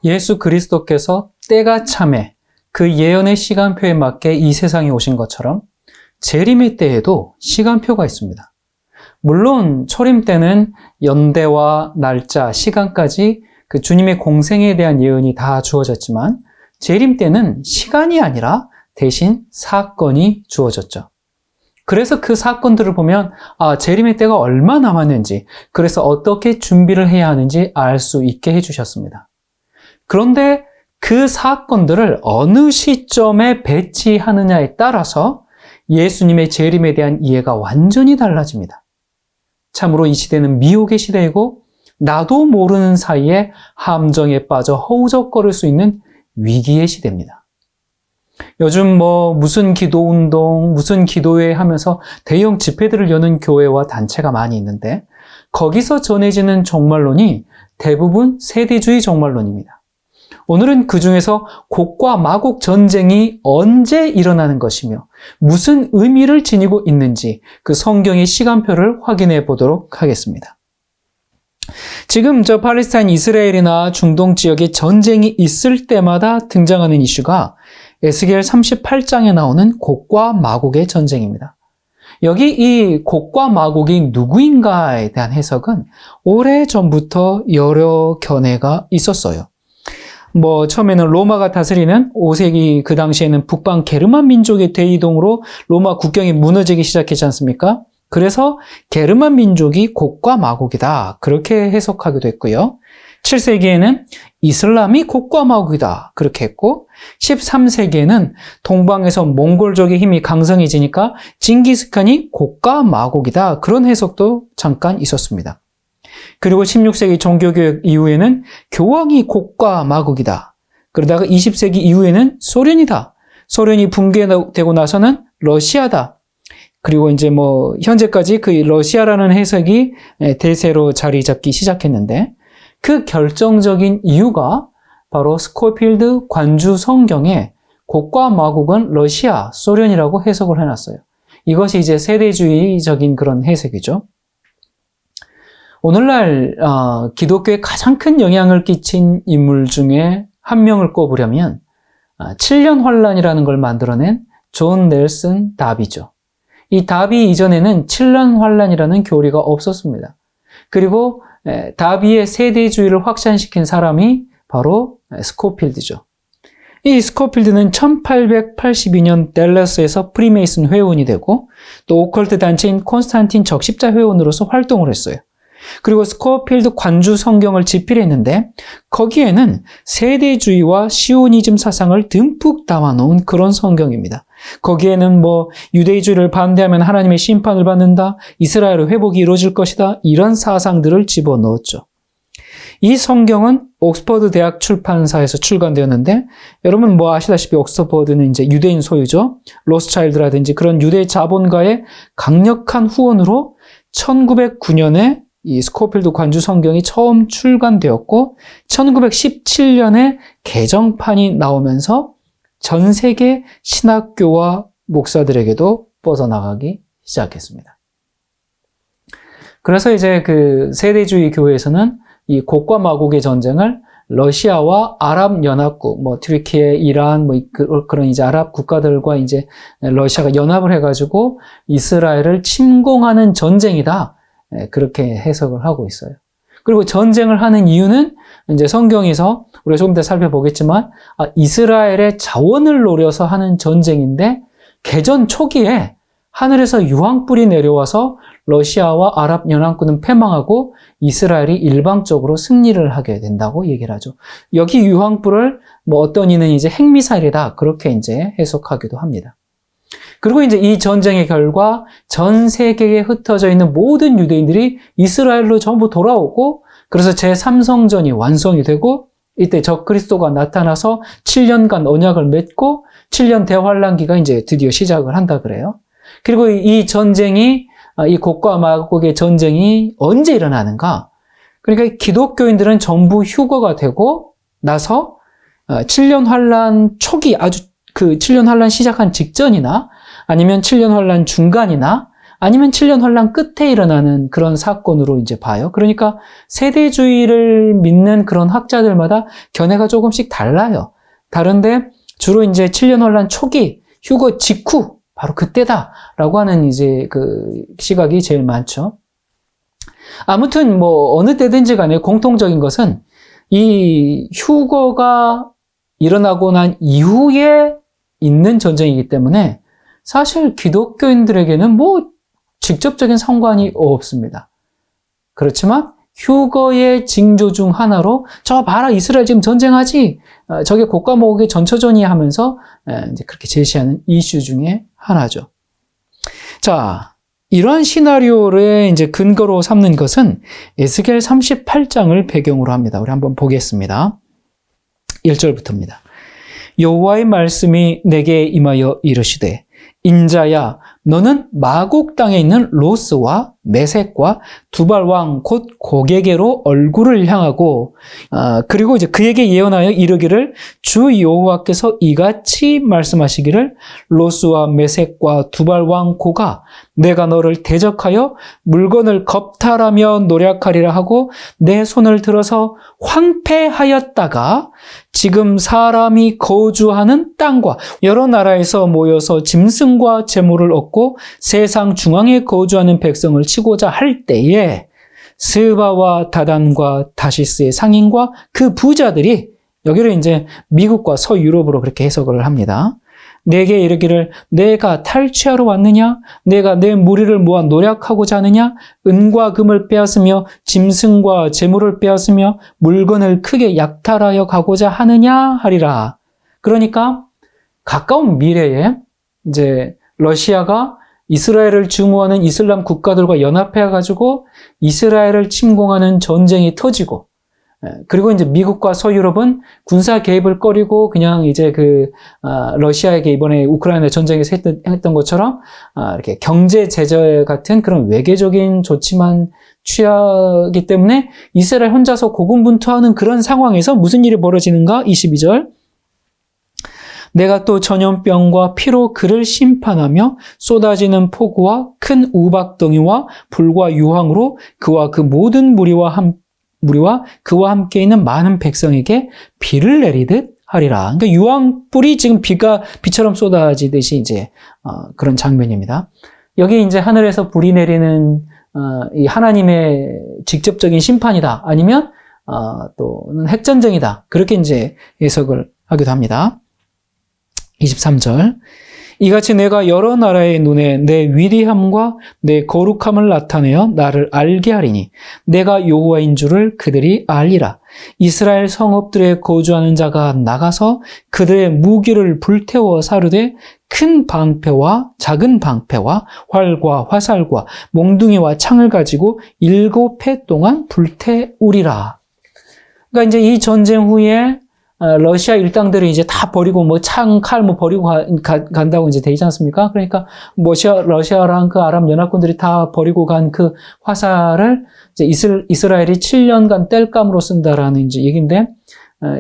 예수 그리스도께서 때가 참에 그 예언의 시간표에 맞게 이 세상에 오신 것처럼 재림의 때에도 시간표가 있습니다. 물론 초림 때는 연대와 날짜, 시간까지 그 주님의 공생에 대한 예언이 다 주어졌지만 재림 때는 시간이 아니라 대신 사건이 주어졌죠. 그래서 그 사건들을 보면 재림의 때가 얼마 남았는지, 그래서 어떻게 준비를 해야 하는지 알 수 있게 해주셨습니다. 그런데 그 사건들을 어느 시점에 배치하느냐에 따라서 예수님의 재림에 대한 이해가 완전히 달라집니다. 참으로 이 시대는 미혹의 시대이고 나도 모르는 사이에 함정에 빠져 허우적거릴 수 있는 위기의 시대입니다. 요즘 무슨 기도운동, 무슨 기도회 하면서 대형 집회들을 여는 교회와 단체가 많이 있는데 거기서 전해지는 종말론이 대부분 세대주의 종말론입니다. 오늘은 그 중에서 곡과 마곡 전쟁이 언제 일어나는 것이며 무슨 의미를 지니고 있는지 그 성경의 시간표를 확인해 보도록 하겠습니다. 지금 팔레스타인 이스라엘이나 중동 지역에 전쟁이 있을 때마다 등장하는 이슈가 에스겔 38장에 나오는 곡과 마곡의 전쟁입니다. 여기 이 곡과 마곡이 누구인가에 대한 해석은 오래전부터 여러 견해가 있었어요. 처음에는 로마가 다스리는 5세기 그 당시에는 북방 게르만 민족의 대이동으로 로마 국경이 무너지기 시작했지 않습니까? 그래서 게르만 민족이 곡과 마곡이다. 그렇게 해석하기도 했고요. 7세기에는 이슬람이 곡과 마곡이다. 그렇게 했고 13세기에는 동방에서 몽골족의 힘이 강성해지니까 징기스칸이 곡과 마곡이다. 그런 해석도 잠깐 있었습니다. 그리고 16세기 종교개혁 이후에는 교황이 곡과 마곡이다. 그러다가 20세기 이후에는 소련이다. 소련이 붕괴되고 나서는 러시아다. 그리고 이제 현재까지 그 러시아라는 해석이 대세로 자리 잡기 시작했는데 그 결정적인 이유가 바로 스코필드 관주 성경에 곡과 마곡은 러시아, 소련이라고 해석을 해놨어요. 이것이 이제 세대주의적인 그런 해석이죠. 오늘날 기독교에 가장 큰 영향을 끼친 인물 중에 한 명을 꼽으려면 7년 환란이라는 걸 만들어낸 존 넬슨 다비죠. 이 다비 이전에는 7년 환란이라는 교리가 없었습니다. 그리고 다비의 세대주의를 확산시킨 사람이 바로 스코필드죠. 이 스코필드는 1882년 댈러스에서 프리메이슨 회원이 되고 또 오컬트 단체인 콘스탄틴 적십자 회원으로서 활동을 했어요. 그리고 스코필드 관주 성경을 집필했는데 거기에는 세대주의와 시오니즘 사상을 듬뿍 담아놓은 그런 성경입니다. 거기에는 유대주의를 반대하면 하나님의 심판을 받는다, 이스라엘의 회복이 이루어질 것이다, 이런 사상들을 집어넣었죠. 이 성경은 옥스퍼드 대학 출판사에서 출간되었는데 여러분 아시다시피 옥스퍼드는 이제 유대인 소유죠. 로스차일드라든지 그런 유대 자본가의 강력한 후원으로 1909년에 이 스코필드 관주 성경이 처음 출간되었고 1917년에 개정판이 나오면서 전 세계 신학교와 목사들에게도 뻗어나가기 시작했습니다. 그래서 이제 그 세대주의 교회에서는 이 곡과 마곡의 전쟁을 러시아와 아랍연합국, 튀르키예, 이란, 그런 이제 아랍 국가들과 이제 러시아가 연합을 해가지고 이스라엘을 침공하는 전쟁이다. 그렇게 해석을 하고 있어요. 그리고 전쟁을 하는 이유는 이제 성경에서 우리가 조금 더 살펴보겠지만 이스라엘의 자원을 노려서 하는 전쟁인데 개전 초기에 하늘에서 유황불이 내려와서 러시아와 아랍연합군은 패망하고 이스라엘이 일방적으로 승리를 하게 된다고 얘기를 하죠. 여기 유황불을 어떤 이는 이제 핵미사일이다. 그렇게 이제 해석하기도 합니다. 그리고 이제 이 전쟁의 결과 전 세계에 흩어져 있는 모든 유대인들이 이스라엘로 전부 돌아오고 그래서 제3성전이 완성이 되고 이때 적그리스도가 나타나서 7년간 언약을 맺고 7년 대환란기가 이제 드디어 시작을 한다 그래요. 그리고 이 전쟁이 이 곡과 마곡의 전쟁이 언제 일어나는가? 그러니까 기독교인들은 전부 휴거가 되고 나서 7년 환란 초기 아주 그 7년 환란 시작한 직전이나 아니면 7년 환란 중간이나 아니면 7년 환란 끝에 일어나는 그런 사건으로 이제 봐요. 그러니까 세대주의를 믿는 그런 학자들마다 견해가 조금씩 달라요. 다른데 주로 이제 7년 환란 초기, 휴거 직후, 바로 그때다라고 하는 이제 그 시각이 제일 많죠. 아무튼 뭐 어느 때든지 간에 공통적인 것은 이 휴거가 일어나고 난 이후에 있는 전쟁이기 때문에 사실 기독교인들에게는 뭐 직접적인 상관이 없습니다. 그렇지만 휴거의 징조 중 하나로 저 봐라 이스라엘 지금 전쟁하지 저게 곡과 목의 전초전이 하면서 이제 그렇게 제시하는 이슈 중에 하나죠. 자, 이러한 시나리오를 이제 근거로 삼는 것은 에스겔 38장을 배경으로 합니다. 우리 한번 보겠습니다. 1절부터입니다. 여호와의 말씀이 내게 임하여 이르시되 인자야 너는 마곡 땅에 있는 로스와 메섹과 두발 왕 곧 고게게로 얼굴을 향하고 그리고 이제 그에게 예언하여 이르기를 주 여호와께서 이같이 말씀하시기를 로스와 메섹과 두발 왕 고가 내가 너를 대적하여 물건을 겁탈하며 노략하리라 하고 내 손을 들어서 황폐하였다가 지금 사람이 거주하는 땅과 여러 나라에서 모여서 짐승과 재물을 얻고 세상 중앙에 거주하는 백성을 치고자 할 때에 스바와 다단과 다시스의 상인과 그 부자들이 여기를 이제 미국과 서유럽으로 그렇게 해석을 합니다. 내게 이르기를 내가 탈취하러 왔느냐? 내가 내 무리를 모아 노략하고자 하느냐? 은과 금을 빼앗으며 짐승과 재물을 빼앗으며 물건을 크게 약탈하여 가고자 하느냐? 하리라. 그러니까 가까운 미래에 이제 러시아가 이스라엘을 증오하는 이슬람 국가들과 연합해가지고 이스라엘을 침공하는 전쟁이 터지고, 그리고 이제 미국과 서유럽은 군사 개입을 꺼리고 그냥 이제 러시아에게 이번에 우크라이나 전쟁에서 했던 것처럼, 이렇게 경제 제재 같은 그런 외교적인 조치만 취하기 때문에 이스라엘 혼자서 고군분투하는 그런 상황에서 무슨 일이 벌어지는가? 22절. 내가 또 전염병과 피로 그를 심판하며 쏟아지는 폭우와 큰 우박덩이와 불과 유황으로 그와 그 모든 무리와 그와 함께 있는 많은 백성에게 비를 내리듯 하리라. 그러니까 유황불이 지금 비처럼 쏟아지듯이 이제 그런 장면입니다. 여기 이제 하늘에서 불이 내리는 이 하나님의 직접적인 심판이다. 아니면 또는 핵전쟁이다. 그렇게 이제 해석을 하기도 합니다. 23절. 이같이 내가 여러 나라의 눈에 내 위대함과 내 거룩함을 나타내어 나를 알게 하리니 내가 여호와인 줄을 그들이 알리라. 이스라엘 성읍들에 거주하는 자가 나가서 그들의 무기를 불태워 사르되 큰 방패와 작은 방패와 활과 화살과 몽둥이와 창을 가지고 7해 동안 불태우리라. 그러니까 이제 이 전쟁 후에 러시아 일당들이 이제 다 버리고 뭐 창, 칼 뭐 버리고 간다고 이제 되지 않습니까? 그러니까 러시아랑 그 아랍 연합군들이 다 버리고 간 그 화살을 이제 이스라엘이 7년간 땔감으로 쓴다라는 이제 얘기인데,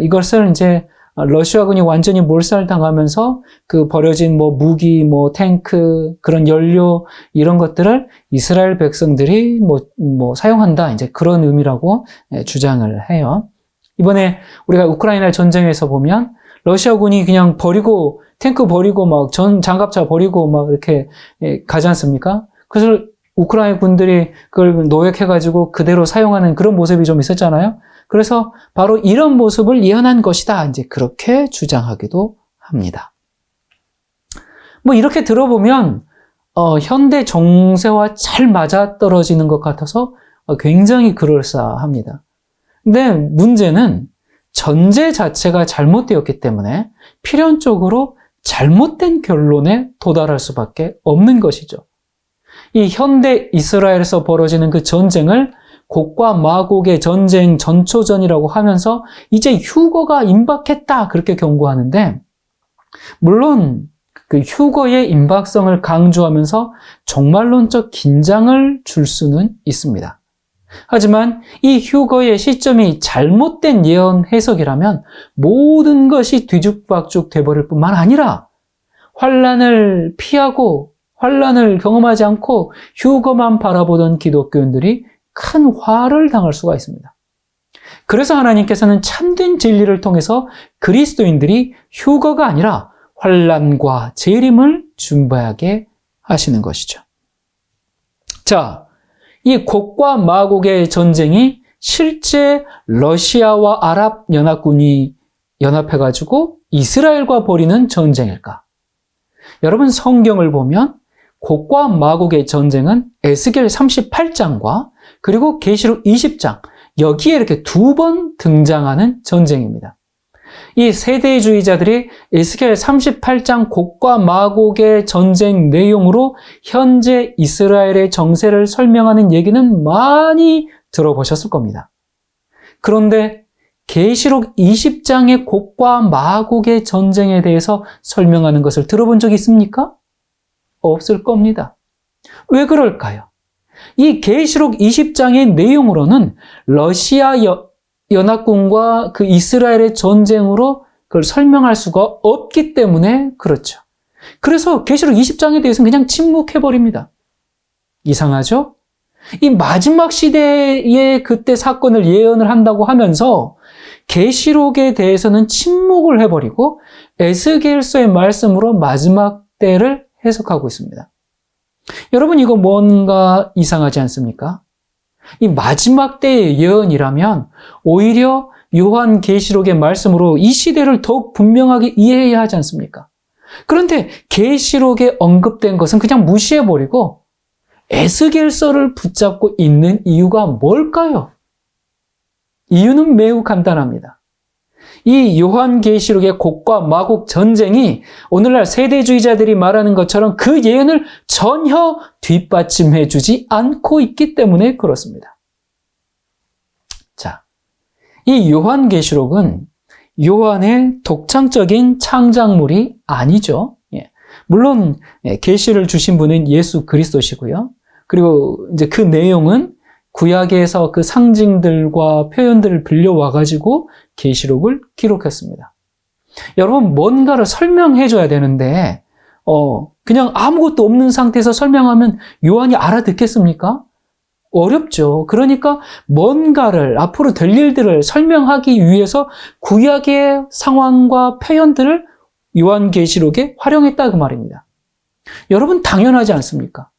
이것을 이제 러시아군이 완전히 몰살당하면서 그 버려진 뭐 무기, 뭐 탱크, 그런 연료 이런 것들을 이스라엘 백성들이 뭐 사용한다, 이제 그런 의미라고 주장을 해요. 이번에 우리가 우크라이나 전쟁에서 보면 러시아군이 그냥 버리고 탱크 버리고 막 장갑차 버리고 막 이렇게 가지 않습니까? 그래서 우크라이나 군들이 그걸 노획해가지고 그대로 사용하는 그런 모습이 좀 있었잖아요. 그래서 바로 이런 모습을 예언한 것이다. 이제 그렇게 주장하기도 합니다. 뭐 이렇게 들어보면 현대 정세와 잘 맞아떨어지는 것 같아서 굉장히 그럴싸합니다. 근데 문제는 전제 자체가 잘못되었기 때문에 필연적으로 잘못된 결론에 도달할 수밖에 없는 것이죠. 이 현대 이스라엘에서 벌어지는 그 전쟁을 곡과 마곡의 전쟁 전초전이라고 하면서 이제 휴거가 임박했다 그렇게 경고하는데, 물론 그 휴거의 임박성을 강조하면서 종말론적 긴장을 줄 수는 있습니다. 하지만 이 휴거의 시점이 잘못된 예언 해석이라면 모든 것이 뒤죽박죽 돼버릴 뿐만 아니라 환난을 피하고 환난을 경험하지 않고 휴거만 바라보던 기독교인들이 큰 화를 당할 수가 있습니다. 그래서 하나님께서는 참된 진리를 통해서 그리스도인들이 휴거가 아니라 환난과 재림을 준비하게 하시는 것이죠. 자, 이 곡과 마곡의 전쟁이 실제 러시아와 아랍 연합군이 연합해가지고 이스라엘과 벌이는 전쟁일까? 여러분, 성경을 보면 곡과 마곡의 전쟁은 에스겔 38장과 그리고 계시록 20장, 여기에 이렇게 두 번 등장하는 전쟁입니다. 이 세대주의자들이 에스겔 38장 곡과 마곡의 전쟁 내용으로 현재 이스라엘의 정세를 설명하는 얘기는 많이 들어보셨을 겁니다. 그런데 계시록 20장의 곡과 마곡의 전쟁에 대해서 설명하는 것을 들어본 적 있습니까? 없을 겁니다. 왜 그럴까요? 이 계시록 20장의 내용으로는 러시아 연합군과 그 이스라엘의 전쟁으로 그걸 설명할 수가 없기 때문에 그렇죠. 그래서 계시록 20장에 대해서는 그냥 침묵해버립니다. 이상하죠? 이 마지막 시대의 그때 사건을 예언을 한다고 하면서 계시록에 대해서는 침묵을 해버리고 에스겔서의 말씀으로 마지막 때를 해석하고 있습니다. 여러분, 이거 뭔가 이상하지 않습니까? 이 마지막 때의 예언이라면 오히려 요한계시록의 말씀으로 이 시대를 더욱 분명하게 이해해야 하지 않습니까? 그런데 계시록에 언급된 것은 그냥 무시해버리고 에스겔서를 붙잡고 있는 이유가 뭘까요? 이유는 매우 간단합니다. 이 요한계시록의 곡과 마곡 전쟁이 오늘날 세대주의자들이 말하는 것처럼 그 예언을 전혀 뒷받침해 주지 않고 있기 때문에 그렇습니다. 자, 이 요한계시록은 요한의 독창적인 창작물이 아니죠. 물론 계시를 주신 분은 예수 그리스도시고요. 그리고 이제 그 내용은 구약에서 그 상징들과 표현들을 빌려와가지고 계시록을 기록했습니다. 여러분, 뭔가를 설명해 줘야 되는데 그냥 아무것도 없는 상태에서 설명하면 요한이 알아듣겠습니까? 어렵죠. 그러니까 뭔가를, 앞으로 될 일들을 설명하기 위해서 구약의 상황과 표현들을 요한계시록에 활용했다 그 말입니다. 여러분, 당연하지 않습니까?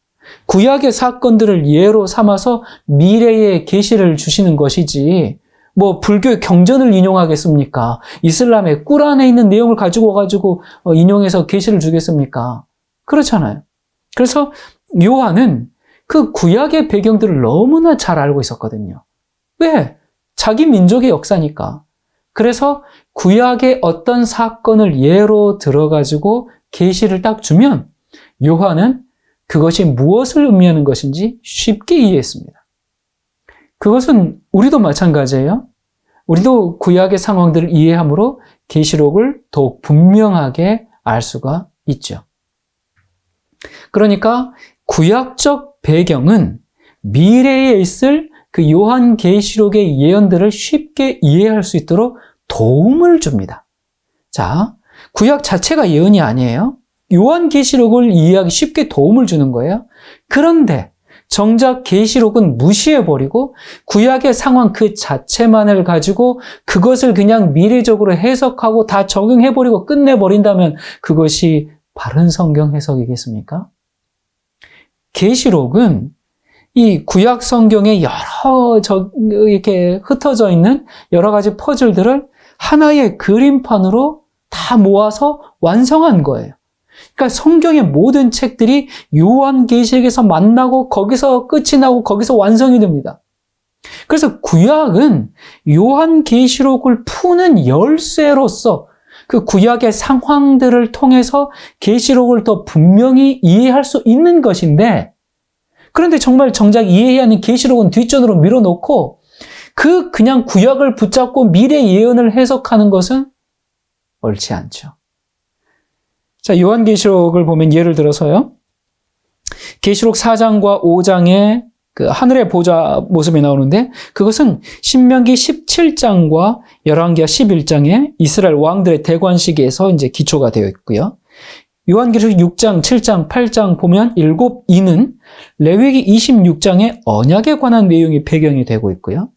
구약의 사건들을 예로 삼아서 미래의 계시를 주시는 것이지 뭐 불교의 경전을 인용하겠습니까? 이슬람의 꾸란에 있는 내용을 가지고 인용해서 계시를 주겠습니까? 그렇잖아요. 그래서 요한은 그 구약의 배경들을 너무나 잘 알고 있었거든요. 왜? 자기 민족의 역사니까. 그래서 구약의 어떤 사건을 예로 들어가지고 계시를 딱 주면 요한은 그것이 무엇을 의미하는 것인지 쉽게 이해했습니다. 그것은 우리도 마찬가지예요. 우리도 구약의 상황들을 이해함으로 계시록을 더욱 분명하게 알 수가 있죠. 그러니까 구약적 배경은 미래에 있을 그 요한계시록의 예언들을 쉽게 이해할 수 있도록 도움을 줍니다. 자, 구약 자체가 예언이 아니에요. 요한계시록을 이해하기 쉽게 도움을 주는 거예요. 그런데 정작 계시록은 무시해버리고 구약의 상황 그 자체만을 가지고 그것을 그냥 미래적으로 해석하고 다 적용해버리고 끝내버린다면 그것이 바른 성경 해석이겠습니까? 계시록은 이 구약 성경에 이렇게 흩어져 있는 여러 가지 퍼즐들을 하나의 그림판으로 다 모아서 완성한 거예요. 그러니까 성경의 모든 책들이 요한계시록에서 만나고 거기서 끝이 나고 거기서 완성이 됩니다. 그래서 구약은 요한계시록을 푸는 열쇠로서 그 구약의 상황들을 통해서 계시록을 더 분명히 이해할 수 있는 것인데, 그런데 정말 정작 이해해야 하는 계시록은 뒷전으로 밀어놓고 그냥 구약을 붙잡고 미래 예언을 해석하는 것은 옳지 않죠. 자, 요한계시록을 보면 예를 들어서요. 계시록 4장과 5장에 그 하늘의 보좌 모습이 나오는데 그것은 신명기 17장과 열왕기하 11장에 이스라엘 왕들의 대관 시기에서 이제 기초가 되어 있고요. 요한계시록 6장, 7장, 8장 보면 7이는 레위기 26장의 언약에 관한 내용이 배경이 되고 있고요.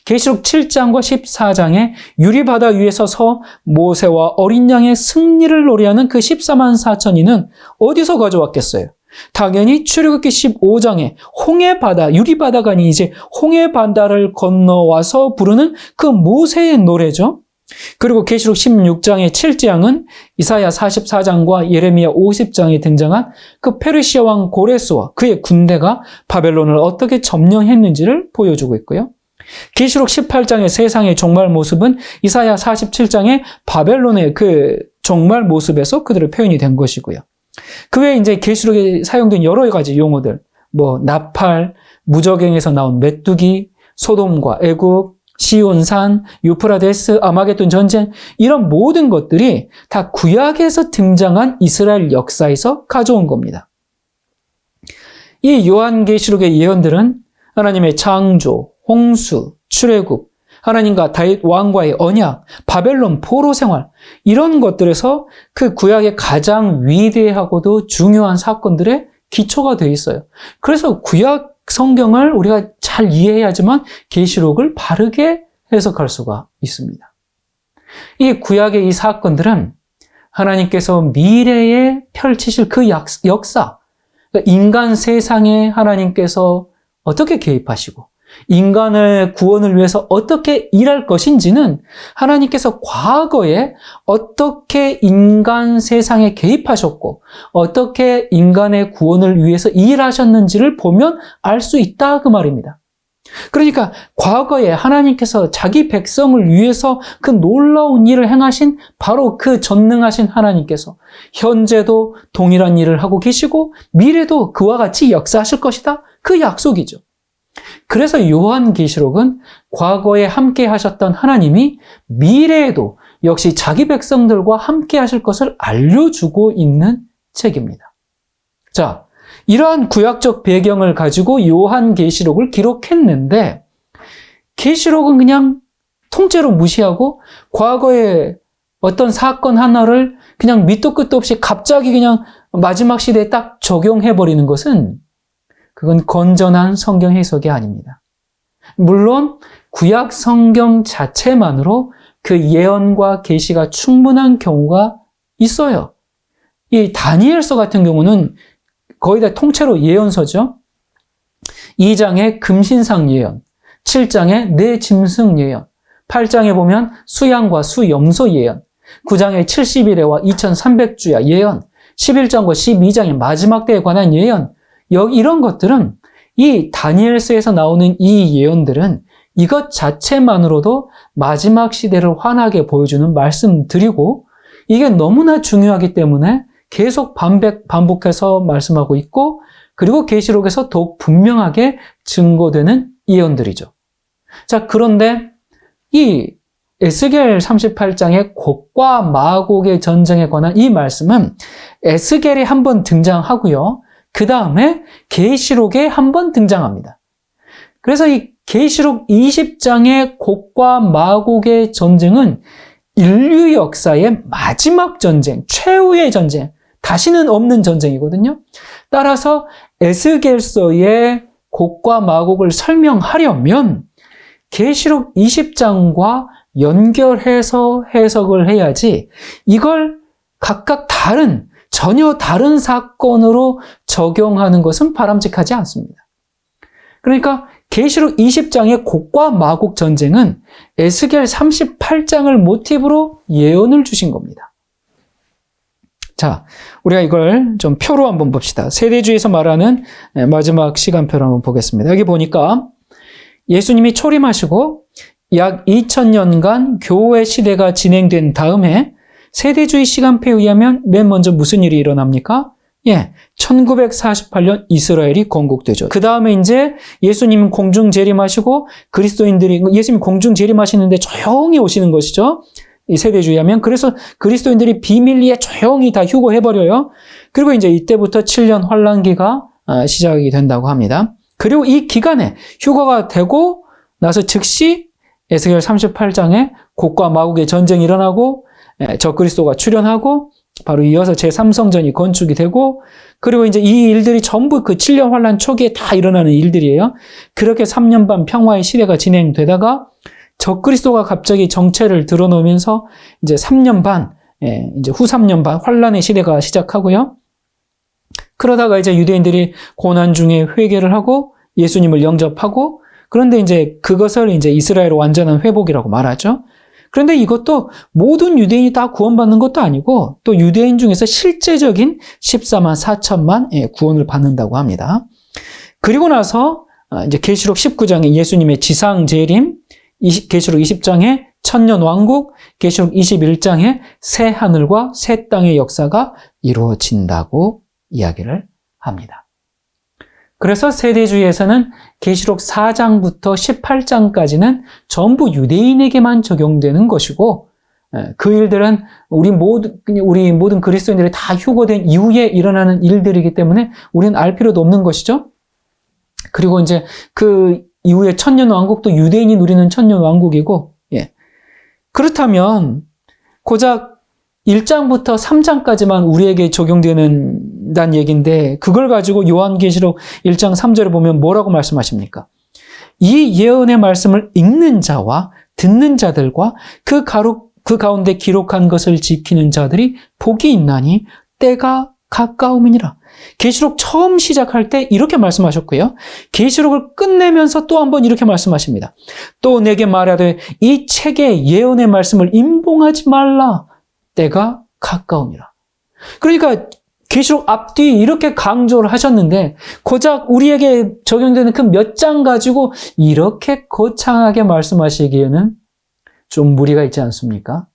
계시록 7장과 14장에 유리바다 위에 서서 모세와 어린 양의 승리를 노래하는 그 14만 4천인은 어디서 가져왔겠어요? 당연히 출애굽기 15장에 홍해바다, 유리바다가 아닌 이제 홍해바다를 건너와서 부르는 그 모세의 노래죠. 그리고 계시록 16장의 7장은 이사야 44장과 예레미야 50장에 등장한 그 페르시아 왕 고레스와 그의 군대가 바벨론을 어떻게 점령했는지를 보여주고 있고요. 계시록 18장의 세상의 종말 모습은 이사야 47장의 바벨론의 그 종말 모습에서 그대로 표현이 된 것이고요. 그 외에 이제 계시록에 사용된 여러 가지 용어들, 나팔, 무저갱에서 나온 메뚜기, 소돔과 애굽, 시온산, 유프라데스, 아마겟돈 전쟁, 이런 모든 것들이 다 구약에서 등장한 이스라엘 역사에서 가져온 겁니다. 이 요한계시록의 예언들은 하나님의 창조, 홍수, 출애굽, 하나님과 다윗 왕과의 언약, 바벨론 포로 생활, 이런 것들에서 그 구약의 가장 위대하고도 중요한 사건들의 기초가 되어 있어요. 그래서 구약 성경을 우리가 잘 이해해야지만 계시록을 바르게 해석할 수가 있습니다. 이 구약의 이 사건들은 하나님께서 미래에 펼치실 그 역사, 그러니까 인간 세상에 하나님께서 어떻게 개입하시고 인간의 구원을 위해서 어떻게 일할 것인지는 하나님께서 과거에 어떻게 인간 세상에 개입하셨고 어떻게 인간의 구원을 위해서 일하셨는지를 보면 알 수 있다 그 말입니다. 그러니까 과거에 하나님께서 자기 백성을 위해서 그 놀라운 일을 행하신 바로 그 전능하신 하나님께서 현재도 동일한 일을 하고 계시고 미래도 그와 같이 역사하실 것이다 그 약속이죠. 그래서 요한계시록은 과거에 함께 하셨던 하나님이 미래에도 역시 자기 백성들과 함께 하실 것을 알려주고 있는 책입니다. 자, 이러한 구약적 배경을 가지고 요한계시록을 기록했는데 계시록은 그냥 통째로 무시하고 과거의 어떤 사건 하나를 그냥 밑도 끝도 없이 갑자기 그냥 마지막 시대에 딱 적용해버리는 것은 그건 건전한 성경 해석이 아닙니다. 물론 구약 성경 자체만으로 그 예언과 계시가 충분한 경우가 있어요. 이 다니엘서 같은 경우는 거의 다 통째로 예언서죠. 2장에 금신상 예언, 7장에 내 짐승 예언, 8장에 보면 수양과 수염소 예언, 9장에 70일에와 2300주야 예언, 11장과 12장의 마지막 때에 관한 예언, 이런 것들은 이 다니엘서에서 나오는 이 예언들은 이것 자체만으로도 마지막 시대를 환하게 보여주는 말씀드리고 이게 너무나 중요하기 때문에 계속 반복해서 말씀하고 있고 그리고 계시록에서 더욱 분명하게 증거되는 예언들이죠. 자, 그런데 이 에스겔 38장의 곡과 마곡의 전쟁에 관한 이 말씀은 에스겔에 한번 등장하고요. 그 다음에 계시록에 한번 등장합니다. 그래서 이 계시록 20장의 곡과 마곡의 전쟁은 인류 역사의 마지막 전쟁, 최후의 전쟁, 다시는 없는 전쟁이거든요. 따라서 에스겔서의 곡과 마곡을 설명하려면 계시록 20장과 연결해서 해석을 해야지 이걸 각각 전혀 다른 사건으로 적용하는 것은 바람직하지 않습니다. 그러니까 계시록 20장의 곡과 마곡 전쟁은 에스겔 38장을 모티브로 예언을 주신 겁니다. 자, 우리가 이걸 좀 표로 한번 봅시다. 세대주의에서 말하는 마지막 시간표를 한번 보겠습니다. 여기 보니까 예수님이 초림하시고 약 2000년간 교회 시대가 진행된 다음에 세대주의 시간표에 의하면 맨 먼저 무슨 일이 일어납니까? 1948년 이스라엘이 건국되죠. 그 다음에 이제 예수님 공중 재림하시고 예수님 공중 재림하시는데 조용히 오시는 것이죠. 이 세대주의 하면. 그래서 그리스도인들이 비밀리에 조용히 다 휴거해버려요. 그리고 이제 이때부터 7년 환란기가 시작이 된다고 합니다. 그리고 이 기간에 휴거가 되고 나서 즉시 에스겔 38장에 곡과 마곡의 전쟁이 일어나고 적그리스도가 출현하고 바로 이어서 제3성전이 건축이 되고, 그리고 이제 이 일들이 전부 그 7년 환란 초기에 다 일어나는 일들이에요. 그렇게 3년 반 평화의 시대가 진행되다가 적그리스도가 갑자기 정체를 드러내면서 이제 3년 반, 이제 후 3년 반 환란의 시대가 시작하고요. 그러다가 이제 유대인들이 고난 중에 회개를 하고 예수님을 영접하고, 그런데 이제 그것을 이제 이스라엘의 완전한 회복이라고 말하죠. 그런데 이것도 모든 유대인이 다 구원받는 것도 아니고, 또 유대인 중에서 실제적인 14만 4천만 구원을 받는다고 합니다. 그리고 나서 이제 계시록 19장에 예수님의 지상 재림, 계시록 20장에 천년 왕국, 계시록 21장에 새 하늘과 새 땅의 역사가 이루어진다고 이야기를 합니다. 그래서 세대주의에서는 계시록 4장부터 18장까지는 전부 유대인에게만 적용되는 것이고, 그 일들은 우리 모든 그리스도인들이 다 휴거된 이후에 일어나는 일들이기 때문에 우리는 알 필요도 없는 것이죠. 그리고 이제 그 이후에 천년 왕국도 유대인이 누리는 천년 왕국이고, 그렇다면 고작 1장부터 3장까지만 우리에게 적용되는다는 얘기인데, 그걸 가지고 요한계시록 1장 3절에 보면 뭐라고 말씀하십니까? 이 예언의 말씀을 읽는 자와 듣는 자들과 그 가운데 기록한 것을 지키는 자들이 복이 있나니 때가 가까움이니라. 계시록 처음 시작할 때 이렇게 말씀하셨고요. 계시록을 끝내면서 또 한 번 이렇게 말씀하십니다. 또 내게 말하되 이 책의 예언의 말씀을 임봉하지 말라. 때가 가까움이라. 그러니까 계시록 앞뒤 이렇게 강조를 하셨는데, 고작 우리에게 적용되는 그 몇 장 가지고 이렇게 거창하게 말씀하시기에는 좀 무리가 있지 않습니까?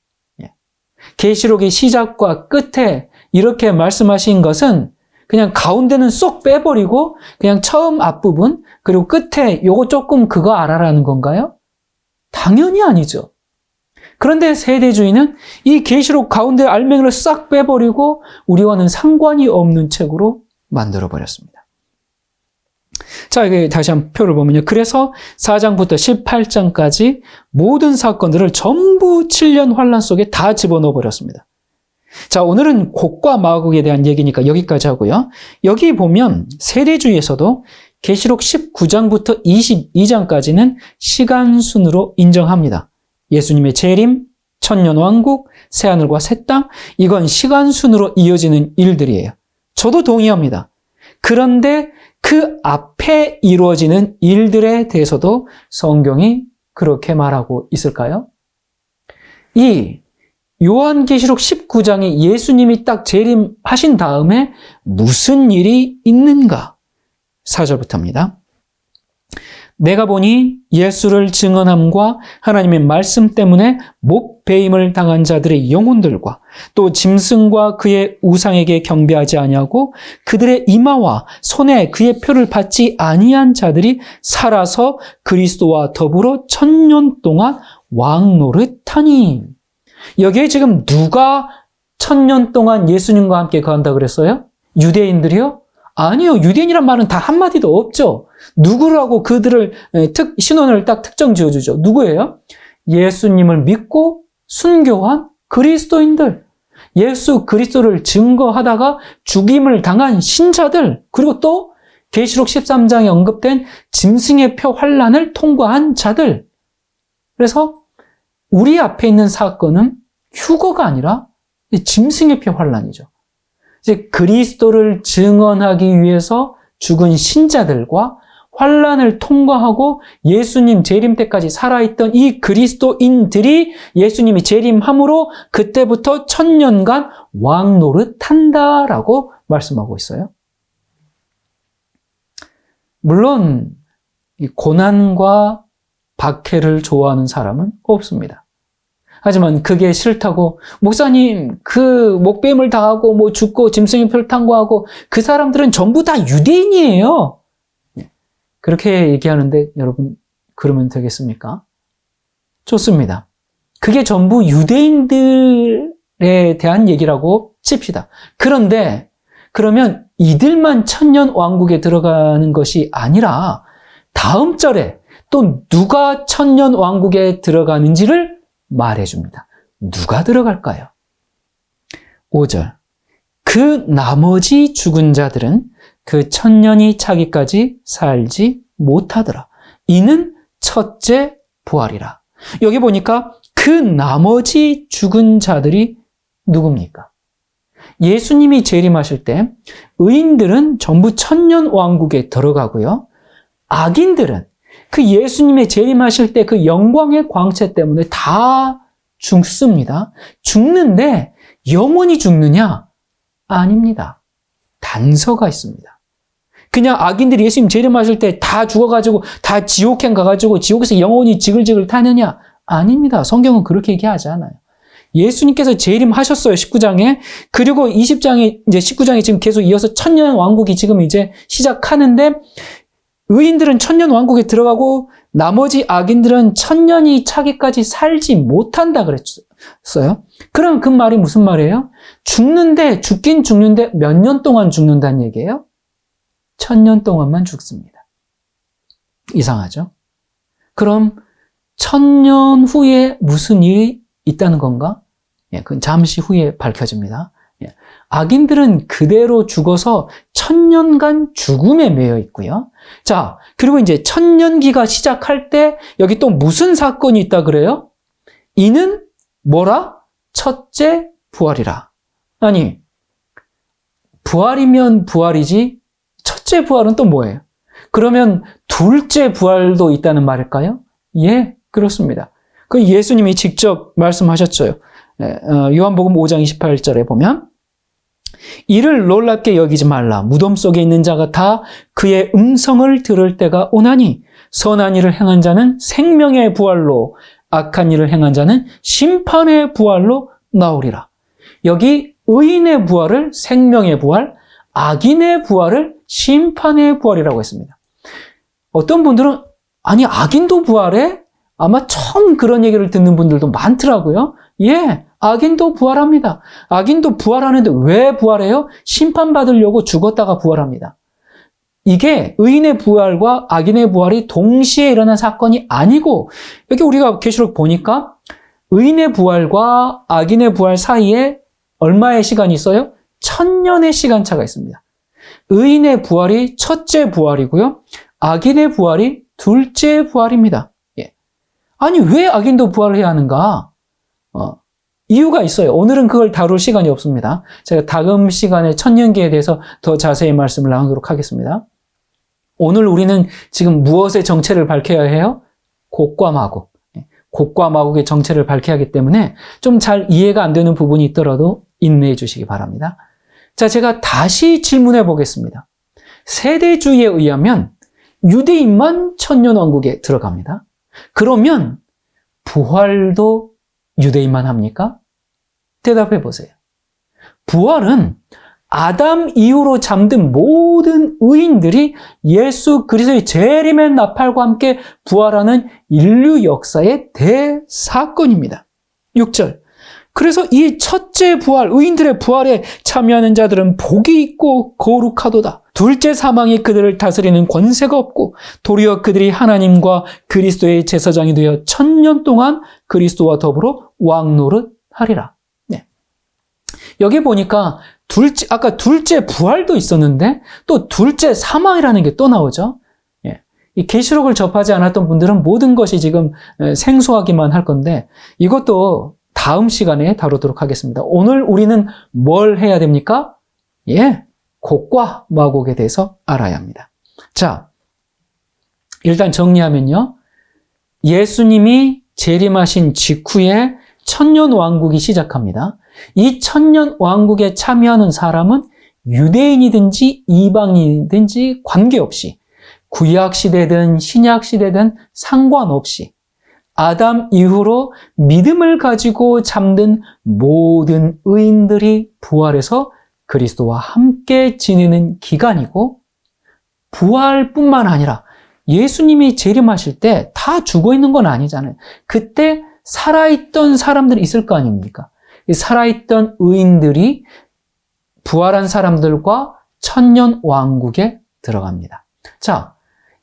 계시록의 시작과 끝에 이렇게 말씀하신 것은 그냥 가운데는 쏙 빼버리고 그냥 처음 앞부분, 그리고 끝에 요거 조금 그거 알아라는 건가요? 당연히 아니죠. 그런데 세대주의는 이 계시록 가운데 알맹이를 싹 빼버리고 우리와는 상관이 없는 책으로 만들어버렸습니다. 자, 이게 다시 한번 표를 보면요. 그래서 4장부터 18장까지 모든 사건들을 전부 7년 환란 속에 다 집어넣어 버렸습니다. 자, 오늘은 곡과 마곡에 대한 얘기니까 여기까지 하고요. 여기 보면 세대주의에서도 계시록 19장부터 22장까지는 시간 순으로 인정합니다. 예수님의 재림, 천년 왕국, 새하늘과 새 땅, 이건 시간 순으로 이어지는 일들이에요. 저도 동의합니다. 그런데 그 앞에 이루어지는 일들에 대해서도 성경이 그렇게 말하고 있을까요? 이 요한계시록 19장에 예수님이 딱 재림하신 다음에 무슨 일이 있는가? 4절부터입니다. 내가 보니 예수를 증언함과 하나님의 말씀 때문에 목배임을 당한 자들의 영혼들과 또 짐승과 그의 우상에게 경배하지 아니하고 그들의 이마와 손에 그의 표를 받지 아니한 자들이 살아서 그리스도와 더불어 1000년 동안 왕노릇하니. 여기에 지금 누가 1000년 동안 예수님과 함께 거한다 그랬어요? 유대인들이요? 아니요. 유대인이란 말은 다 한마디도 없죠. 누구라고 그들을 신원을 딱 특정 지어주죠. 누구예요? 예수님을 믿고 순교한 그리스도인들. 예수 그리스도를 증거하다가 죽임을 당한 신자들. 그리고 또 계시록 13장에 언급된 짐승의 표 환란을 통과한 자들. 그래서 우리 앞에 있는 사건은 휴거가 아니라 짐승의 표 환란이죠. 이제 그리스도를 증언하기 위해서 죽은 신자들과 환란을 통과하고 예수님 재림 때까지 살아있던 이 그리스도인들이 예수님이 재림함으로 그때부터 1000년간 왕노릇한다라고 말씀하고 있어요. 물론 이 고난과 박해를 좋아하는 사람은 없습니다. 하지만 그게 싫다고 목사님 그 목배임을 당하고 뭐 죽고 짐승의 표를 탐구하고 그 사람들은 전부 다 유대인이에요. 그렇게 얘기하는데 여러분 그러면 되겠습니까? 좋습니다. 그게 전부 유대인들에 대한 얘기라고 칩시다. 그런데 그러면 이들만 1000년 왕국에 들어가는 것이 아니라 다음 절에 또 누가 1000년 왕국에 들어가는지를 말해줍니다. 누가 들어갈까요? 5절. 그 나머지 죽은 자들은 그 천년이 차기까지 살지 못하더라. 이는 첫째 부활이라. 여기 보니까 그 나머지 죽은 자들이 누굽니까? 예수님이 재림하실 때 의인들은 전부 천년 왕국에 들어가고요. 악인들은 그 예수님의 재림하실 때 그 영광의 광채 때문에 다 죽습니다. 죽는데 영원히 죽느냐? 아닙니다. 단서가 있습니다. 그냥 악인들이 예수님 재림하실 때 다 죽어가지고 다 지옥행 가가지고 지옥에서 영원히 지글지글 타느냐? 아닙니다. 성경은 그렇게 얘기하지 않아요. 예수님께서 재림하셨어요, 19장에. 그리고 20장에, 이제 19장에 지금 계속 이어서 천년 왕국이 지금 이제 시작하는데, 의인들은 천년 왕국에 들어가고, 나머지 악인들은 천년이 차기까지 살지 못한다 그랬어요. 그럼 그 말이 무슨 말이에요? 죽긴 죽는데 몇 년 동안 죽는다는 얘기예요? 1000년 동안만 죽습니다. 이상하죠? 그럼 1000년 후에 무슨 일이 있다는 건가? 예, 그건 잠시 후에 밝혀집니다. 예, 악인들은 그대로 죽어서 1000년간 죽음에 매여 있고요. 자, 그리고 이제 천년기가 시작할 때 여기 또 무슨 사건이 있다 그래요? 이는 뭐라? 첫째 부활이라. 아니, 부활이면 부활이지 첫째 부활은 또 뭐예요? 그러면 둘째 부활도 있다는 말일까요? 예, 그렇습니다. 그 예수님이 직접 말씀하셨죠. 요한복음 5장 28절에 보면 이를 놀랍게 여기지 말라. 무덤 속에 있는 자가 다 그의 음성을 들을 때가 오나니 선한 일을 행한 자는 생명의 부활로 악한 일을 행한 자는 심판의 부활로 나오리라. 여기 의인의 부활을 생명의 부활, 악인의 부활을 심판의 부활이라고 했습니다. 어떤 분들은 아니 악인도 부활해? 아마 처음 그런 얘기를 듣는 분들도 많더라고요. 예, 악인도 부활합니다. 악인도 부활하는데 왜 부활해요? 심판받으려고 죽었다가 부활합니다. 이게 의인의 부활과 악인의 부활이 동시에 일어난 사건이 아니고 여기 우리가 계시록 보니까 의인의 부활과 악인의 부활 사이에 얼마의 시간이 있어요? 1000년의 시간차가 있습니다. 의인의 부활이 첫째 부활이고요. 악인의 부활이 둘째 부활입니다. 예. 아니 왜 악인도 부활을 해야 하는가? 이유가 있어요. 오늘은 그걸 다룰 시간이 없습니다. 제가 다음 시간에 천년기에 대해서 더 자세히 말씀을 나누도록 하겠습니다. 오늘 우리는 지금 무엇의 정체를 밝혀야 해요? 곡과 마곡. 곡과 마곡의 정체를 밝혀야 하기 때문에 좀 잘 이해가 안 되는 부분이 있더라도 인내해 주시기 바랍니다. 자, 제가 다시 질문해 보겠습니다. 세대주의에 의하면 유대인만 천년왕국에 들어갑니다. 그러면 부활도 유대인만 합니까? 대답해 보세요. 부활은 아담 이후로 잠든 모든 의인들이 예수 그리스도의 재림의 나팔과 함께 부활하는 인류 역사의 대사건입니다. 6절. 그래서 이 첫째 부활, 의인들의 부활에 참여하는 자들은 복이 있고 거룩하도다. 둘째 사망이 그들을 다스리는 권세가 없고 도리어 그들이 하나님과 그리스도의 제사장이 되어 1000년 동안 그리스도와 더불어 왕노릇하리라. 네. 여기 보니까 아까 둘째 부활도 있었는데 또 둘째 사망이라는 게 또 나오죠. 예. 이 계시록을 접하지 않았던 분들은 모든 것이 지금 생소하기만 할 건데 이것도 다음 시간에 다루도록 하겠습니다. 오늘 우리는 뭘 해야 됩니까? 예, 곡과 마곡에 대해서 알아야 합니다. 자, 일단 정리하면요. 예수님이 재림하신 직후에 천년 왕국이 시작합니다. 이 천년 왕국에 참여하는 사람은 유대인이든지 이방인이든지 관계없이 구약시대든 신약시대든 상관없이 아담 이후로 믿음을 가지고 잠든 모든 의인들이 부활해서 그리스도와 함께 지내는 기간이고 부활뿐만 아니라 예수님이 재림하실 때 다 죽어 있는 건 아니잖아요. 그때 살아있던 사람들이 있을 거 아닙니까? 살아있던 의인들이 부활한 사람들과 천년 왕국에 들어갑니다. 자,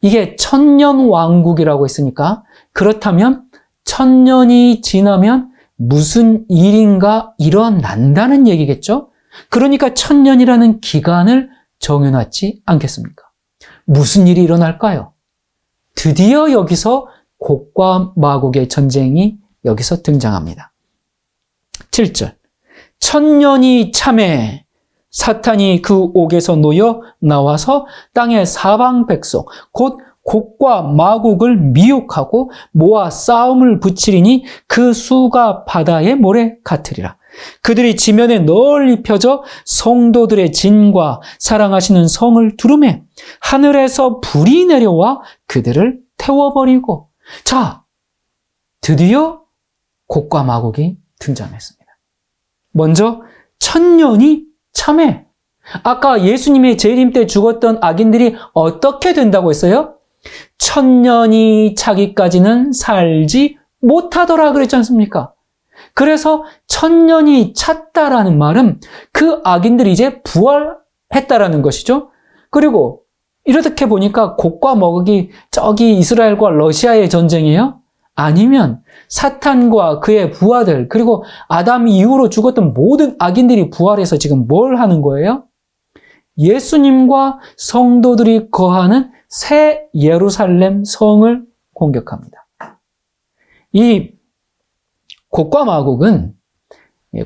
이게 천년 왕국이라고 했으니까 그렇다면 1000년이 지나면 무슨 일인가 일어난다는 얘기겠죠? 그러니까 1000년이라는 기간을 정해놨지 않겠습니까? 무슨 일이 일어날까요? 드디어 여기서 곡과 마곡의 전쟁이 여기서 등장합니다. 7절. 1000년이 참에 사탄이 그 옥에서 놓여 나와서 땅의 사방 백성 곧 곡과 마곡을 미혹하고 모아 싸움을 붙이리니 그 수가 바다의 모래 같으리라. 그들이 지면에 널리 펴져 성도들의 진과 사랑하시는 성을 두루매 하늘에서 불이 내려와 그들을 태워버리고. 자, 드디어 곡과 마곡이 등장했습니다. 먼저 1000년이 참해. 아까 예수님의 재림 때 죽었던 악인들이 어떻게 된다고 했어요? 1000년이 차기까지는 살지 못하더라 그랬지 않습니까? 그래서 1000년이 찼다라는 말은 그 악인들이 이제 부활했다라는 것이죠. 그리고 이렇게 보니까 곡과 마곡이 저기 이스라엘과 러시아의 전쟁이에요? 아니면 사탄과 그의 부하들 그리고 아담 이후로 죽었던 모든 악인들이 부활해서 지금 뭘 하는 거예요? 예수님과 성도들이 거하는 새 예루살렘 성을 공격합니다. 이 곡과 마곡은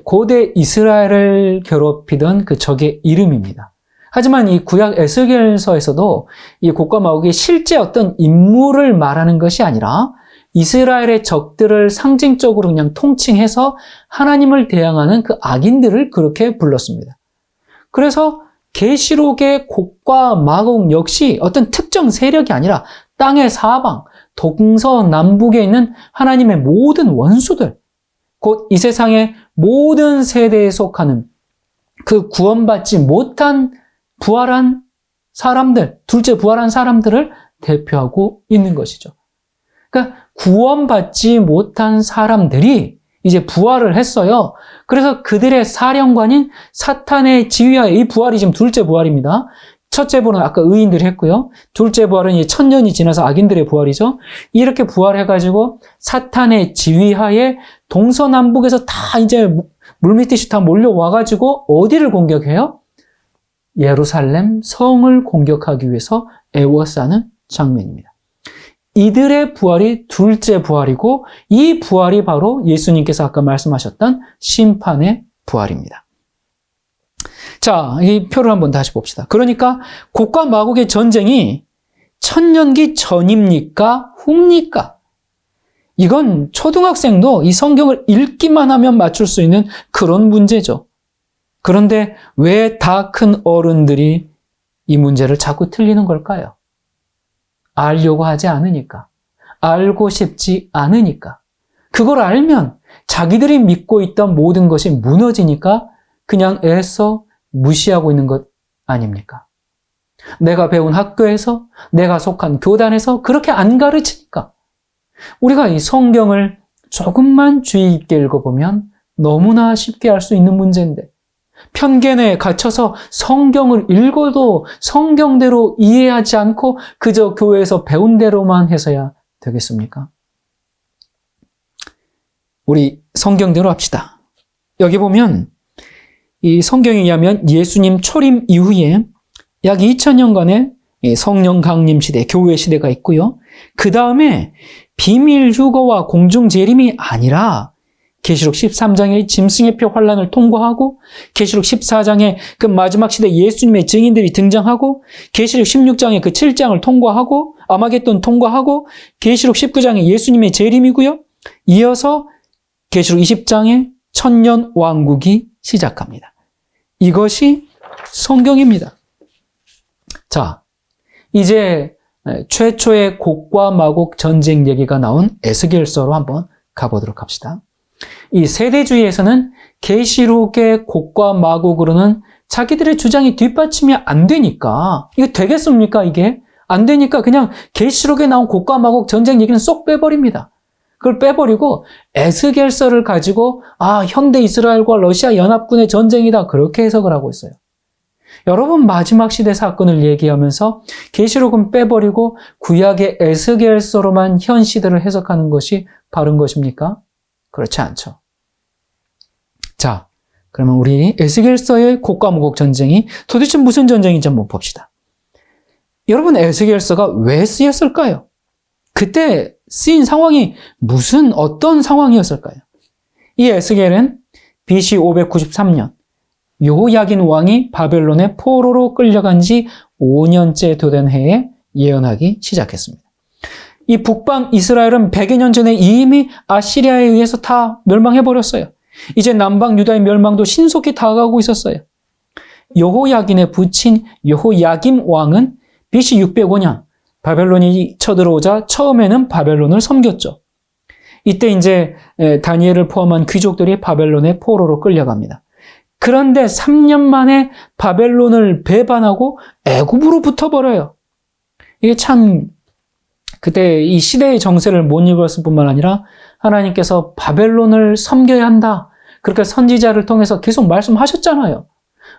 고대 이스라엘을 괴롭히던 그 적의 이름입니다. 하지만 이 구약 에스겔서에서도 이 곡과 마곡이 실제 어떤 인물을 말하는 것이 아니라 이스라엘의 적들을 상징적으로 그냥 통칭해서 하나님을 대항하는 그 악인들을 그렇게 불렀습니다. 그래서 계시록의 곡과 마곡 역시 어떤 특정 세력이 아니라 땅의 사방, 동서남북에 있는 하나님의 모든 원수들, 곧 이 세상의 모든 세대에 속하는 그 구원받지 못한 부활한 사람들, 둘째 부활한 사람들을 대표하고 있는 것이죠. 그러니까 구원받지 못한 사람들이 이제 부활을 했어요. 그래서 그들의 사령관인 사탄의 지휘하에 이 부활이 지금 둘째 부활입니다. 첫째 부활은 아까 의인들이 했고요. 둘째 부활은 이제 1000년이 지나서 악인들의 부활이죠. 이렇게 부활해가지고 사탄의 지휘하에 동서남북에서 다 이제 물밀듯이 다 몰려와가지고 어디를 공격해요? 예루살렘 성을 공격하기 위해서 애워싸는 장면입니다. 이들의 부활이 둘째 부활이고 이 부활이 바로 예수님께서 아까 말씀하셨던 심판의 부활입니다. 자, 이 표를 한번 다시 봅시다. 그러니까 곡과 마곡의 전쟁이 1000년기 전입니까? 후입니까? 이건 초등학생도 이 성경을 읽기만 하면 맞출 수 있는 그런 문제죠. 그런데 왜 다 큰 어른들이 이 문제를 자꾸 틀리는 걸까요? 알려고 하지 않으니까. 알고 싶지 않으니까. 그걸 알면 자기들이 믿고 있던 모든 것이 무너지니까 그냥 애써 무시하고 있는 것 아닙니까? 내가 배운 학교에서, 내가 속한 교단에서 그렇게 안 가르치니까. 우리가 이 성경을 조금만 주의 깊게 읽어보면 너무나 쉽게 알 수 있는 문제인데 편견에 갇혀서 성경을 읽어도 성경대로 이해하지 않고 그저 교회에서 배운 대로만 해서야 되겠습니까? 우리 성경대로 합시다. 여기 보면 이 성경에 의하면 예수님 초림 이후에 약 2000년간의 성령 강림 시대, 교회 시대가 있고요. 그 다음에 비밀 휴거와 공중 재림이 아니라 계시록 13장의 짐승의 표 환란을 통과하고 계시록 14장의 그 마지막 시대 예수님의 증인들이 등장하고 계시록 16장의 그 7장을 통과하고 아마겟돈 통과하고 계시록 19장의 예수님의 재림이고요. 이어서 계시록 20장의 천년 왕국이 시작합니다. 이것이 성경입니다. 자, 이제 최초의 곡과 마곡 전쟁 얘기가 나온 에스겔서로 한번 가보도록 합시다. 이 세대주의에서는 계시록의 곡과 마곡으로는 자기들의 주장이 뒷받침이 안 되니까 이거 되겠습니까? 이게 안 되니까 그냥 계시록에 나온 곡과 마곡 전쟁 얘기는 쏙 빼버립니다. 그걸 빼버리고 에스겔서를 가지고 현대 이스라엘과 러시아 연합군의 전쟁이다 그렇게 해석을 하고 있어요. 여러분 마지막 시대 사건을 얘기하면서 계시록은 빼버리고 구약의 에스겔서로만 현 시대를 해석하는 것이 바른 것입니까? 그렇지 않죠. 자, 그러면 우리 에스겔서의 곡과무곡 전쟁이 도대체 무슨 전쟁인지 한번 봅시다. 여러분, 에스겔서가 왜 쓰였을까요? 그때 쓰인 상황이 어떤 상황이었을까요? 이 에스겔은 BC 593년 여호야긴 왕이 바벨론의 포로로 끌려간 지 5년째 되던 해에 예언하기 시작했습니다. 이 북방 이스라엘은 100여 년 전에 이미 아시리아에 의해서 다 멸망해버렸어요. 이제 남방 유다의 멸망도 신속히 다가가고 있었어요. 여호야긴의 부친 여호야김 왕은 BC 605년 바벨론이 쳐들어오자 처음에는 바벨론을 섬겼죠. 이때 이제 다니엘을 포함한 귀족들이 바벨론의 포로로 끌려갑니다. 그런데 3년 만에 바벨론을 배반하고 애굽으로 붙어버려요. 이게 참 그때 이 시대의 정세를 못 읽었을 뿐만 아니라 하나님께서 바벨론을 섬겨야 한다. 그렇게 선지자를 통해서 계속 말씀하셨잖아요.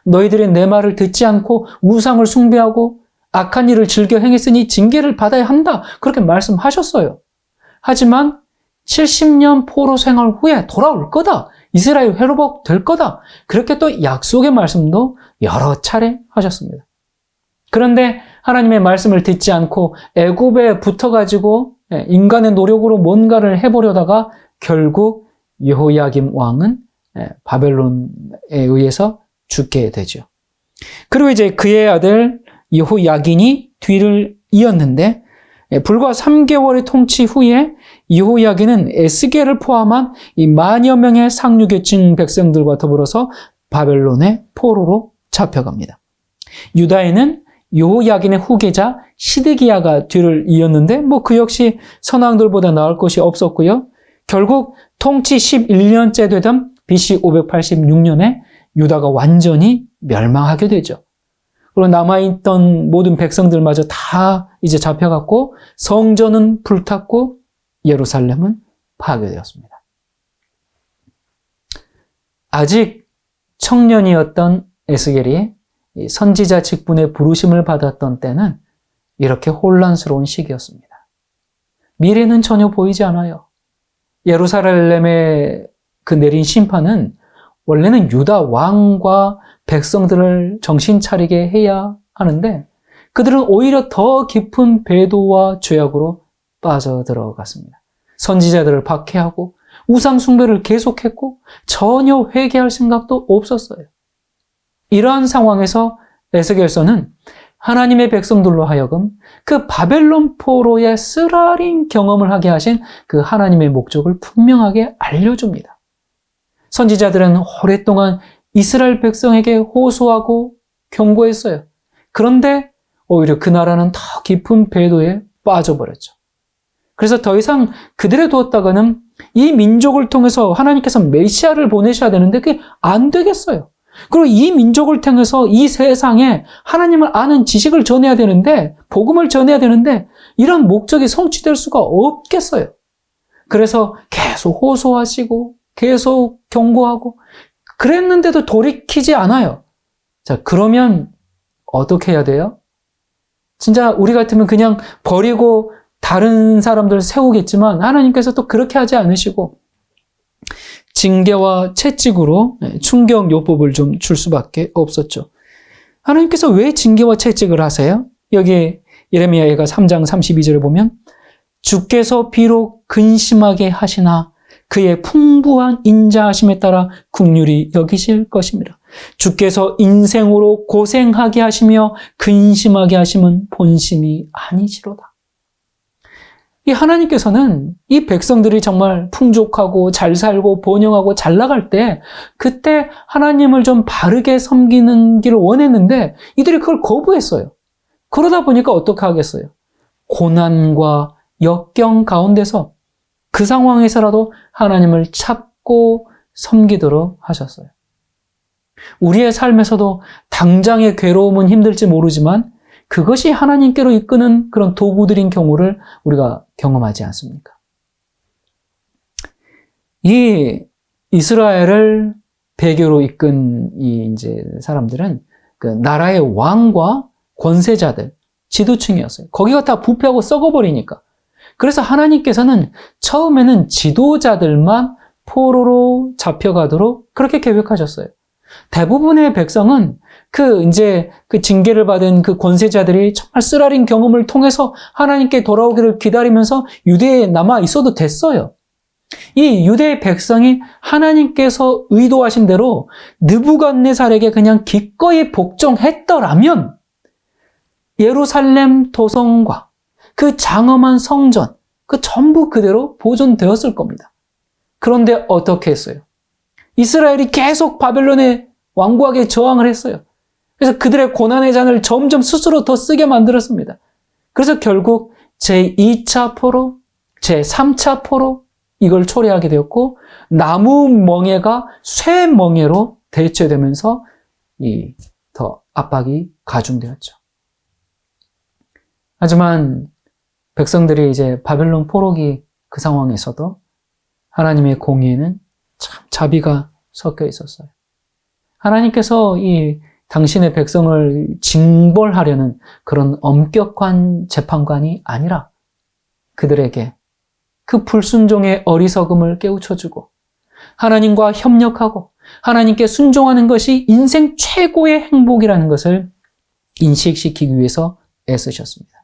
너희들이 내 말을 듣지 않고 우상을 숭배하고 악한 일을 즐겨 행했으니 징계를 받아야 한다. 그렇게 말씀하셨어요. 하지만 70년 포로 생활 후에 돌아올 거다. 이스라엘 회복될 거다. 그렇게 또 약속의 말씀도 여러 차례 하셨습니다. 그런데 하나님의 말씀을 듣지 않고 애굽에 붙어가지고 인간의 노력으로 뭔가를 해보려다가 결국 여호야김 왕은 바벨론에 의해서 죽게 되죠. 그리고 이제 그의 아들 여호야긴이 뒤를 이었는데 불과 3개월의 통치 후에 여호야긴은 에스겔을 포함한 이 만여 명의 상류계층 백성들과 더불어서 바벨론의 포로로 잡혀갑니다. 유다에는 여호야긴의 후계자 시드기야가 뒤를 이었는데 그 역시 선왕들보다 나을 것이 없었고요. 결국 통치 11년째 되던 BC 586년에 유다가 완전히 멸망하게 되죠. 그리고 남아있던 모든 백성들마저 다 이제 잡혀갔고 성전은 불탔고 예루살렘은 파괴되었습니다. 아직 청년이었던 에스겔이 선지자 직분의 부르심을 받았던 때는 이렇게 혼란스러운 시기였습니다. 미래는 전혀 보이지 않아요. 예루살렘에 그 내린 심판은 원래는 유다 왕과 백성들을 정신 차리게 해야 하는데 그들은 오히려 더 깊은 배도와 죄악으로 빠져들어갔습니다. 선지자들을 박해하고 우상 숭배를 계속했고 전혀 회개할 생각도 없었어요. 이러한 상황에서 에스겔서는 하나님의 백성들로 하여금 그 바벨론 포로의 쓰라린 경험을 하게 하신 그 하나님의 목적을 분명하게 알려줍니다. 선지자들은 오랫동안 이스라엘 백성에게 호소하고 경고했어요. 그런데 오히려 그 나라는 더 깊은 배도에 빠져버렸죠. 그래서 더 이상 그들에 두었다가는 이 민족을 통해서 하나님께서 메시아를 보내셔야 되는데 그게 안 되겠어요. 그리고 이 민족을 통해서 이 세상에 하나님을 아는 지식을 전해야 되는데, 복음을 전해야 되는데 이런 목적이 성취될 수가 없겠어요. 그래서 계속 호소하시고 계속 경고하고 그랬는데도 돌이키지 않아요. 자, 그러면 어떻게 해야 돼요? 진짜 우리 같으면 그냥 버리고 다른 사람들 세우겠지만 하나님께서 또 그렇게 하지 않으시고 징계와 채찍으로 충격요법을 좀 줄 수밖에 없었죠. 하나님께서 왜 징계와 채찍을 하세요? 여기 예레미야가 3장 32절에 보면 주께서 비록 근심하게 하시나 그의 풍부한 인자하심에 따라 긍휼히 여기실 것입니다. 주께서 인생으로 고생하게 하시며 근심하게 하심은 본심이 아니시로다. 이 하나님께서는 이 백성들이 정말 풍족하고 잘 살고 번영하고 잘 나갈 때 그때 하나님을 좀 바르게 섬기는 길을 원했는데 이들이 그걸 거부했어요. 그러다 보니까 어떻게 하겠어요? 고난과 역경 가운데서 그 상황에서라도 하나님을 찾고 섬기도록 하셨어요. 우리의 삶에서도 당장의 괴로움은 힘들지 모르지만 그것이 하나님께로 이끄는 그런 도구들인 경우를 우리가 경험하지 않습니까? 이 이스라엘을 배교로 이끈 이 이제 사람들은 그 나라의 왕과 권세자들, 지도층이었어요. 거기가 다 부패하고 썩어버리니까. 그래서 하나님께서는 처음에는 지도자들만 포로로 잡혀가도록 그렇게 계획하셨어요. 대부분의 백성은 그 징계를 받은 그 권세자들이 정말 쓰라린 경험을 통해서 하나님께 돌아오기를 기다리면서 유대에 남아 있어도 됐어요. 이 유대 백성이 하나님께서 의도하신 대로 느부갓네살에게 그냥 기꺼이 복종했더라면 예루살렘 도성과 그 장엄한 성전, 그 전부 그대로 보존되었을 겁니다. 그런데 어떻게 했어요? 이스라엘이 계속 바벨론에 완고하게 저항을 했어요. 그래서 그들의 고난의 잔을 점점 스스로 더 쓰게 만들었습니다. 그래서 결국 제2차 포로, 제3차 포로 이걸 초래하게 되었고 나무 멍에가 쇠 멍에로 대체되면서 더 압박이 가중되었죠. 하지만 백성들이 이제 바벨론 포로기 그 상황에서도 하나님의 공의에는 참 자비가 섞여 있었어요. 하나님께서 이 당신의 백성을 징벌하려는 그런 엄격한 재판관이 아니라 그들에게 그 불순종의 어리석음을 깨우쳐주고 하나님과 협력하고 하나님께 순종하는 것이 인생 최고의 행복이라는 것을 인식시키기 위해서 애쓰셨습니다.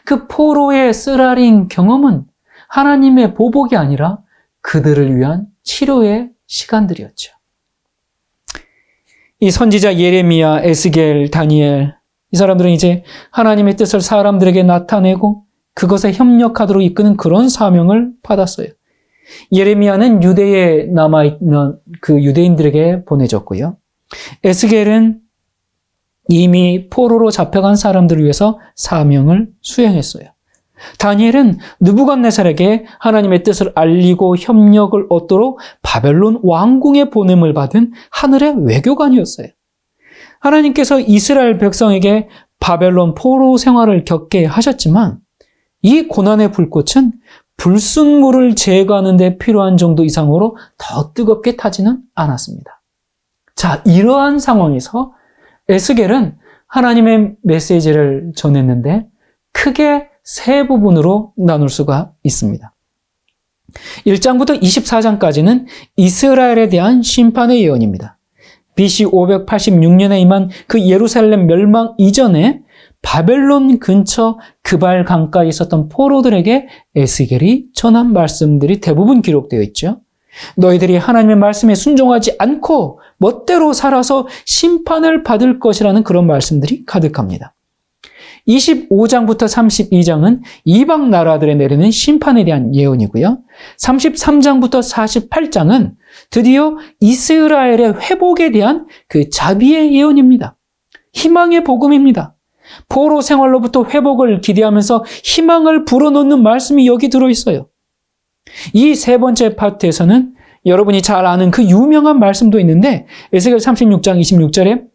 그 포로의 쓰라린 경험은 하나님의 보복이 아니라 그들을 위한 치료의 시간들이었죠. 이 선지자 예레미야, 에스겔, 다니엘 이 사람들은 이제 하나님의 뜻을 사람들에게 나타내고 그것에 협력하도록 이끄는 그런 사명을 받았어요. 예레미야는 유대에 남아있는 그 유대인들에게 보내졌고요. 에스겔은 이미 포로로 잡혀간 사람들을 위해서 사명을 수행했어요. 다니엘은 느부갓네살에게 하나님의 뜻을 알리고 협력을 얻도록 바벨론 왕궁에 보냄을 받은 하늘의 외교관이었어요. 하나님께서 이스라엘 백성에게 바벨론 포로 생활을 겪게 하셨지만 이 고난의 불꽃은 불순물을 제거하는 데 필요한 정도 이상으로 더 뜨겁게 타지는 않았습니다. 자, 이러한 상황에서 에스겔은 하나님의 메시지를 전했는데 크게 세 부분으로 나눌 수가 있습니다. 1장부터 24장까지는 이스라엘에 대한 심판의 예언입니다. BC 586년에 임한 그 예루살렘 멸망 이전에 바벨론 근처 그발 강가에 있었던 포로들에게 에스겔이 전한 말씀들이 대부분 기록되어 있죠. 너희들이 하나님의 말씀에 순종하지 않고 멋대로 살아서 심판을 받을 것이라는 그런 말씀들이 가득합니다. 25장부터 32장은 이방 나라들에 내리는 심판에 대한 예언이고요. 33장부터 48장은 드디어 이스라엘의 회복에 대한 그 자비의 예언입니다. 희망의 복음입니다. 포로 생활로부터 회복을 기대하면서 희망을 불어넣는 말씀이 여기 들어있어요. 이 세 번째 파트에서는 여러분이 잘 아는 그 유명한 말씀도 있는데 에스겔 36장 26절에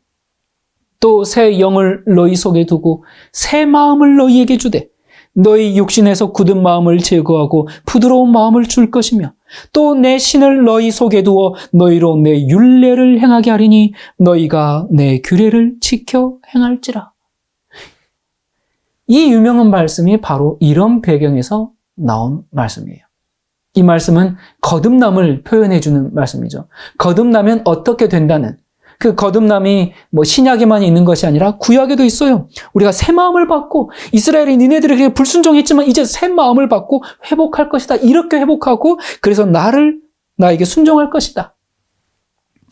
또 새 영을 너희 속에 두고 새 마음을 너희에게 주되 너희 육신에서 굳은 마음을 제거하고 부드러운 마음을 줄 것이며 또 내 신을 너희 속에 두어 너희로 내 율례를 행하게 하리니 너희가 내 규례를 지켜 행할지라. 이 유명한 말씀이 바로 이런 배경에서 나온 말씀이에요. 이 말씀은 거듭남을 표현해 주는 말씀이죠. 거듭나면 어떻게 된다는 그 거듭남이 신약에만 있는 것이 아니라 구약에도 있어요. 우리가 새 마음을 받고 이스라엘이 니네들에게 불순종했지만 이제 새 마음을 받고 회복할 것이다. 이렇게 회복하고 그래서 나에게 순종할 것이다.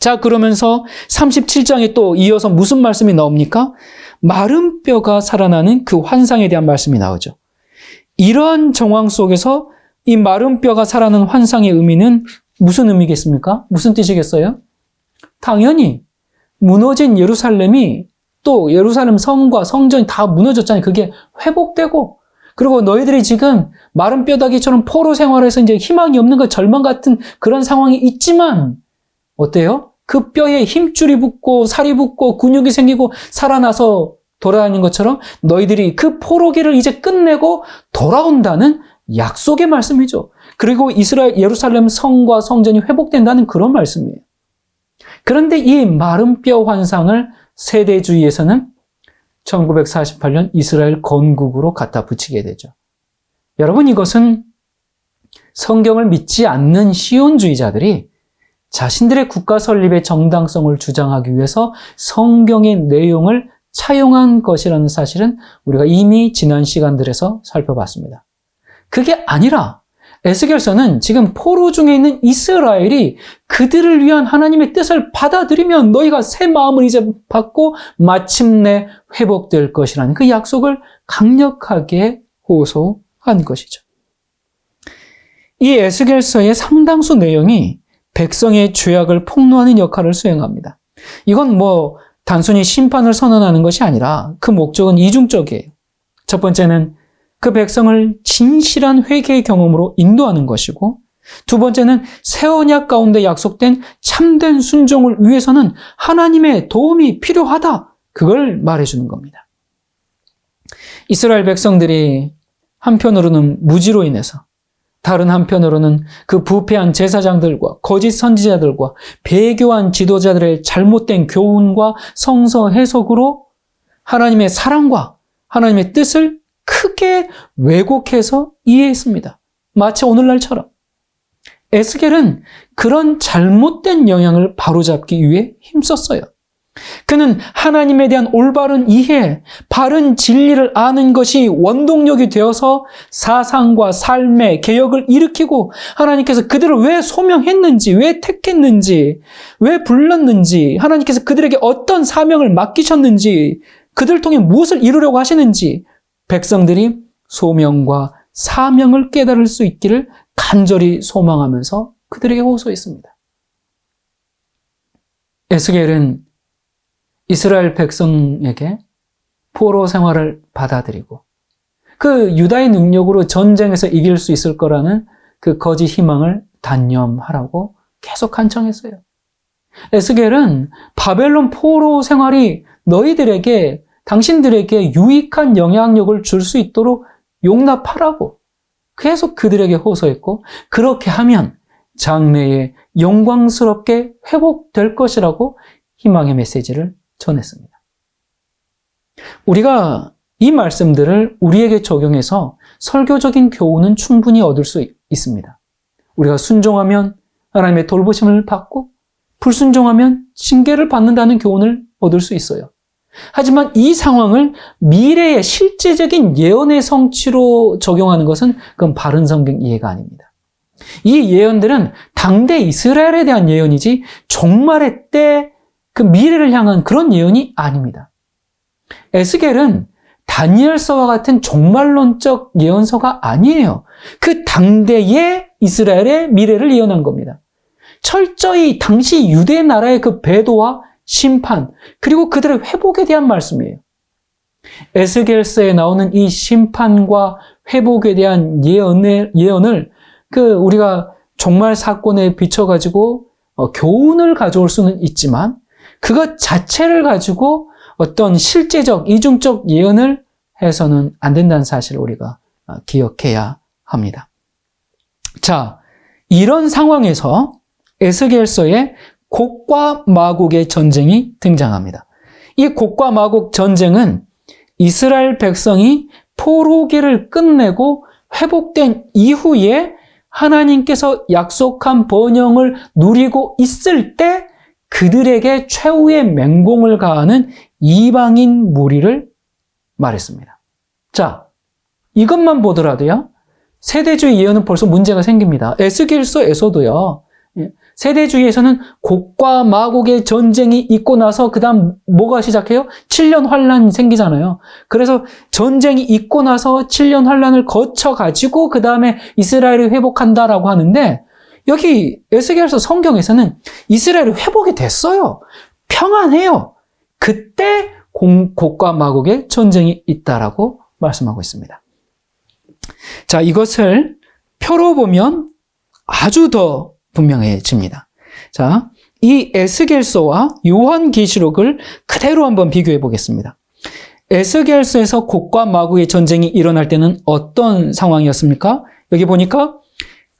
자, 그러면서 37장에 또 이어서 무슨 말씀이 나옵니까? 마른 뼈가 살아나는 그 환상에 대한 말씀이 나오죠. 이러한 정황 속에서 이 마른 뼈가 살아나는 환상의 의미는 무슨 의미겠습니까? 무슨 뜻이겠어요? 당연히 무너진 예루살렘이 또 예루살렘 성과 성전이 다 무너졌잖아요. 그게 회복되고 그리고 너희들이 지금 마른 뼈다귀처럼 포로 생활에서 이제 희망이 없는 것, 절망 같은 그런 상황이 있지만 어때요? 그 뼈에 힘줄이 붙고 살이 붙고 근육이 생기고 살아나서 돌아다니는 것처럼 너희들이 그 포로기를 이제 끝내고 돌아온다는 약속의 말씀이죠. 그리고 예루살렘 성과 성전이 회복된다는 그런 말씀이에요. 그런데 이 마른 뼈 환상을 세대주의에서는 1948년 이스라엘 건국으로 갖다 붙이게 되죠. 여러분, 이것은 성경을 믿지 않는 시온주의자들이 자신들의 국가 설립의 정당성을 주장하기 위해서 성경의 내용을 차용한 것이라는 사실은 우리가 이미 지난 시간들에서 살펴봤습니다. 그게 아니라 에스겔서는 지금 포로 중에 있는 이스라엘이 그들을 위한 하나님의 뜻을 받아들이면 너희가 새 마음을 이제 받고 마침내 회복될 것이라는 그 약속을 강력하게 호소한 것이죠. 이 에스겔서의 상당수 내용이 백성의 죄악을 폭로하는 역할을 수행합니다. 이건 단순히 심판을 선언하는 것이 아니라 그 목적은 이중적이에요. 첫 번째는 그 백성을 진실한 회개의 경험으로 인도하는 것이고, 두 번째는 새 언약 가운데 약속된 참된 순종을 위해서는 하나님의 도움이 필요하다. 그걸 말해주는 겁니다. 이스라엘 백성들이 한편으로는 무지로 인해서, 다른 한편으로는 그 부패한 제사장들과 거짓 선지자들과 배교한 지도자들의 잘못된 교훈과 성서 해석으로 하나님의 사랑과 하나님의 뜻을 크게 왜곡해서 이해했습니다. 마치 오늘날처럼. 에스겔은 그런 잘못된 영향을 바로잡기 위해 힘썼어요. 그는 하나님에 대한 올바른 이해, 바른 진리를 아는 것이 원동력이 되어서 사상과 삶의 개혁을 일으키고 하나님께서 그들을 왜 소명했는지, 왜 택했는지, 왜 불렀는지, 하나님께서 그들에게 어떤 사명을 맡기셨는지, 그들을 통해 무엇을 이루려고 하시는지 백성들이 소명과 사명을 깨달을 수 있기를 간절히 소망하면서 그들에게 호소했습니다. 에스겔은 이스라엘 백성에게 포로 생활을 받아들이고 그 유다의 능력으로 전쟁에서 이길 수 있을 거라는 그 거짓 희망을 단념하라고 계속 간청했어요. 에스겔은 바벨론 포로 생활이 너희들에게, 당신들에게 유익한 영향력을 줄 수 있도록 용납하라고 계속 그들에게 호소했고, 그렇게 하면 장래에 영광스럽게 회복될 것이라고 희망의 메시지를 전했습니다. 우리가 이 말씀들을 우리에게 적용해서 설교적인 교훈은 충분히 얻을 수 있습니다. 우리가 순종하면 하나님의 돌보심을 받고 불순종하면 징계를 받는다는 교훈을 얻을 수 있어요. 하지만 이 상황을 미래의 실제적인 예언의 성취로 적용하는 것은 그건 바른 성경 이해가 아닙니다. 이 예언들은 당대 이스라엘에 대한 예언이지 종말의 때 그 미래를 향한 그런 예언이 아닙니다. 에스겔은 다니엘서와 같은 종말론적 예언서가 아니에요. 그 당대의 이스라엘의 미래를 예언한 겁니다. 철저히 당시 유대 나라의 그 배도와 심판, 그리고 그들의 회복에 대한 말씀이에요. 에스겔서에 나오는 이 심판과 회복에 대한 예언을 우리가 종말 사건에 비춰가지고 교훈을 가져올 수는 있지만 그것 자체를 가지고 어떤 실제적, 이중적 예언을 해서는 안 된다는 사실을 우리가 기억해야 합니다. 자, 이런 상황에서 에스겔서에 곡과 마곡의 전쟁이 등장합니다. 이 곡과 마곡 전쟁은 이스라엘 백성이 포로기를 끝내고 회복된 이후에 하나님께서 약속한 번영을 누리고 있을 때 그들에게 최후의 맹공을 가하는 이방인 무리를 말했습니다. 자, 이것만 보더라도요, 세대주의 예언은 벌써 문제가 생깁니다. 에스겔서에서도요, 세대주의에서는 곡과 마곡의 전쟁이 있고 나서 그 다음 뭐가 시작해요? 7년 환란 생기잖아요. 그래서 전쟁이 있고 나서 7년 환란을 거쳐가지고 그 다음에 이스라엘이 회복한다라고 하는데, 여기 에스겔서 성경에서는 이스라엘이 회복이 됐어요. 평안해요. 그때 곡과 마곡의 전쟁이 있다라고 말씀하고 있습니다. 자, 이것을 표로 보면 아주 더 분명해집니다. 자, 이 에스겔서와 요한계시록을 그대로 한번 비교해 보겠습니다. 에스겔서에서 곡과 마곡의 전쟁이 일어날 때는 어떤 상황이었습니까? 여기 보니까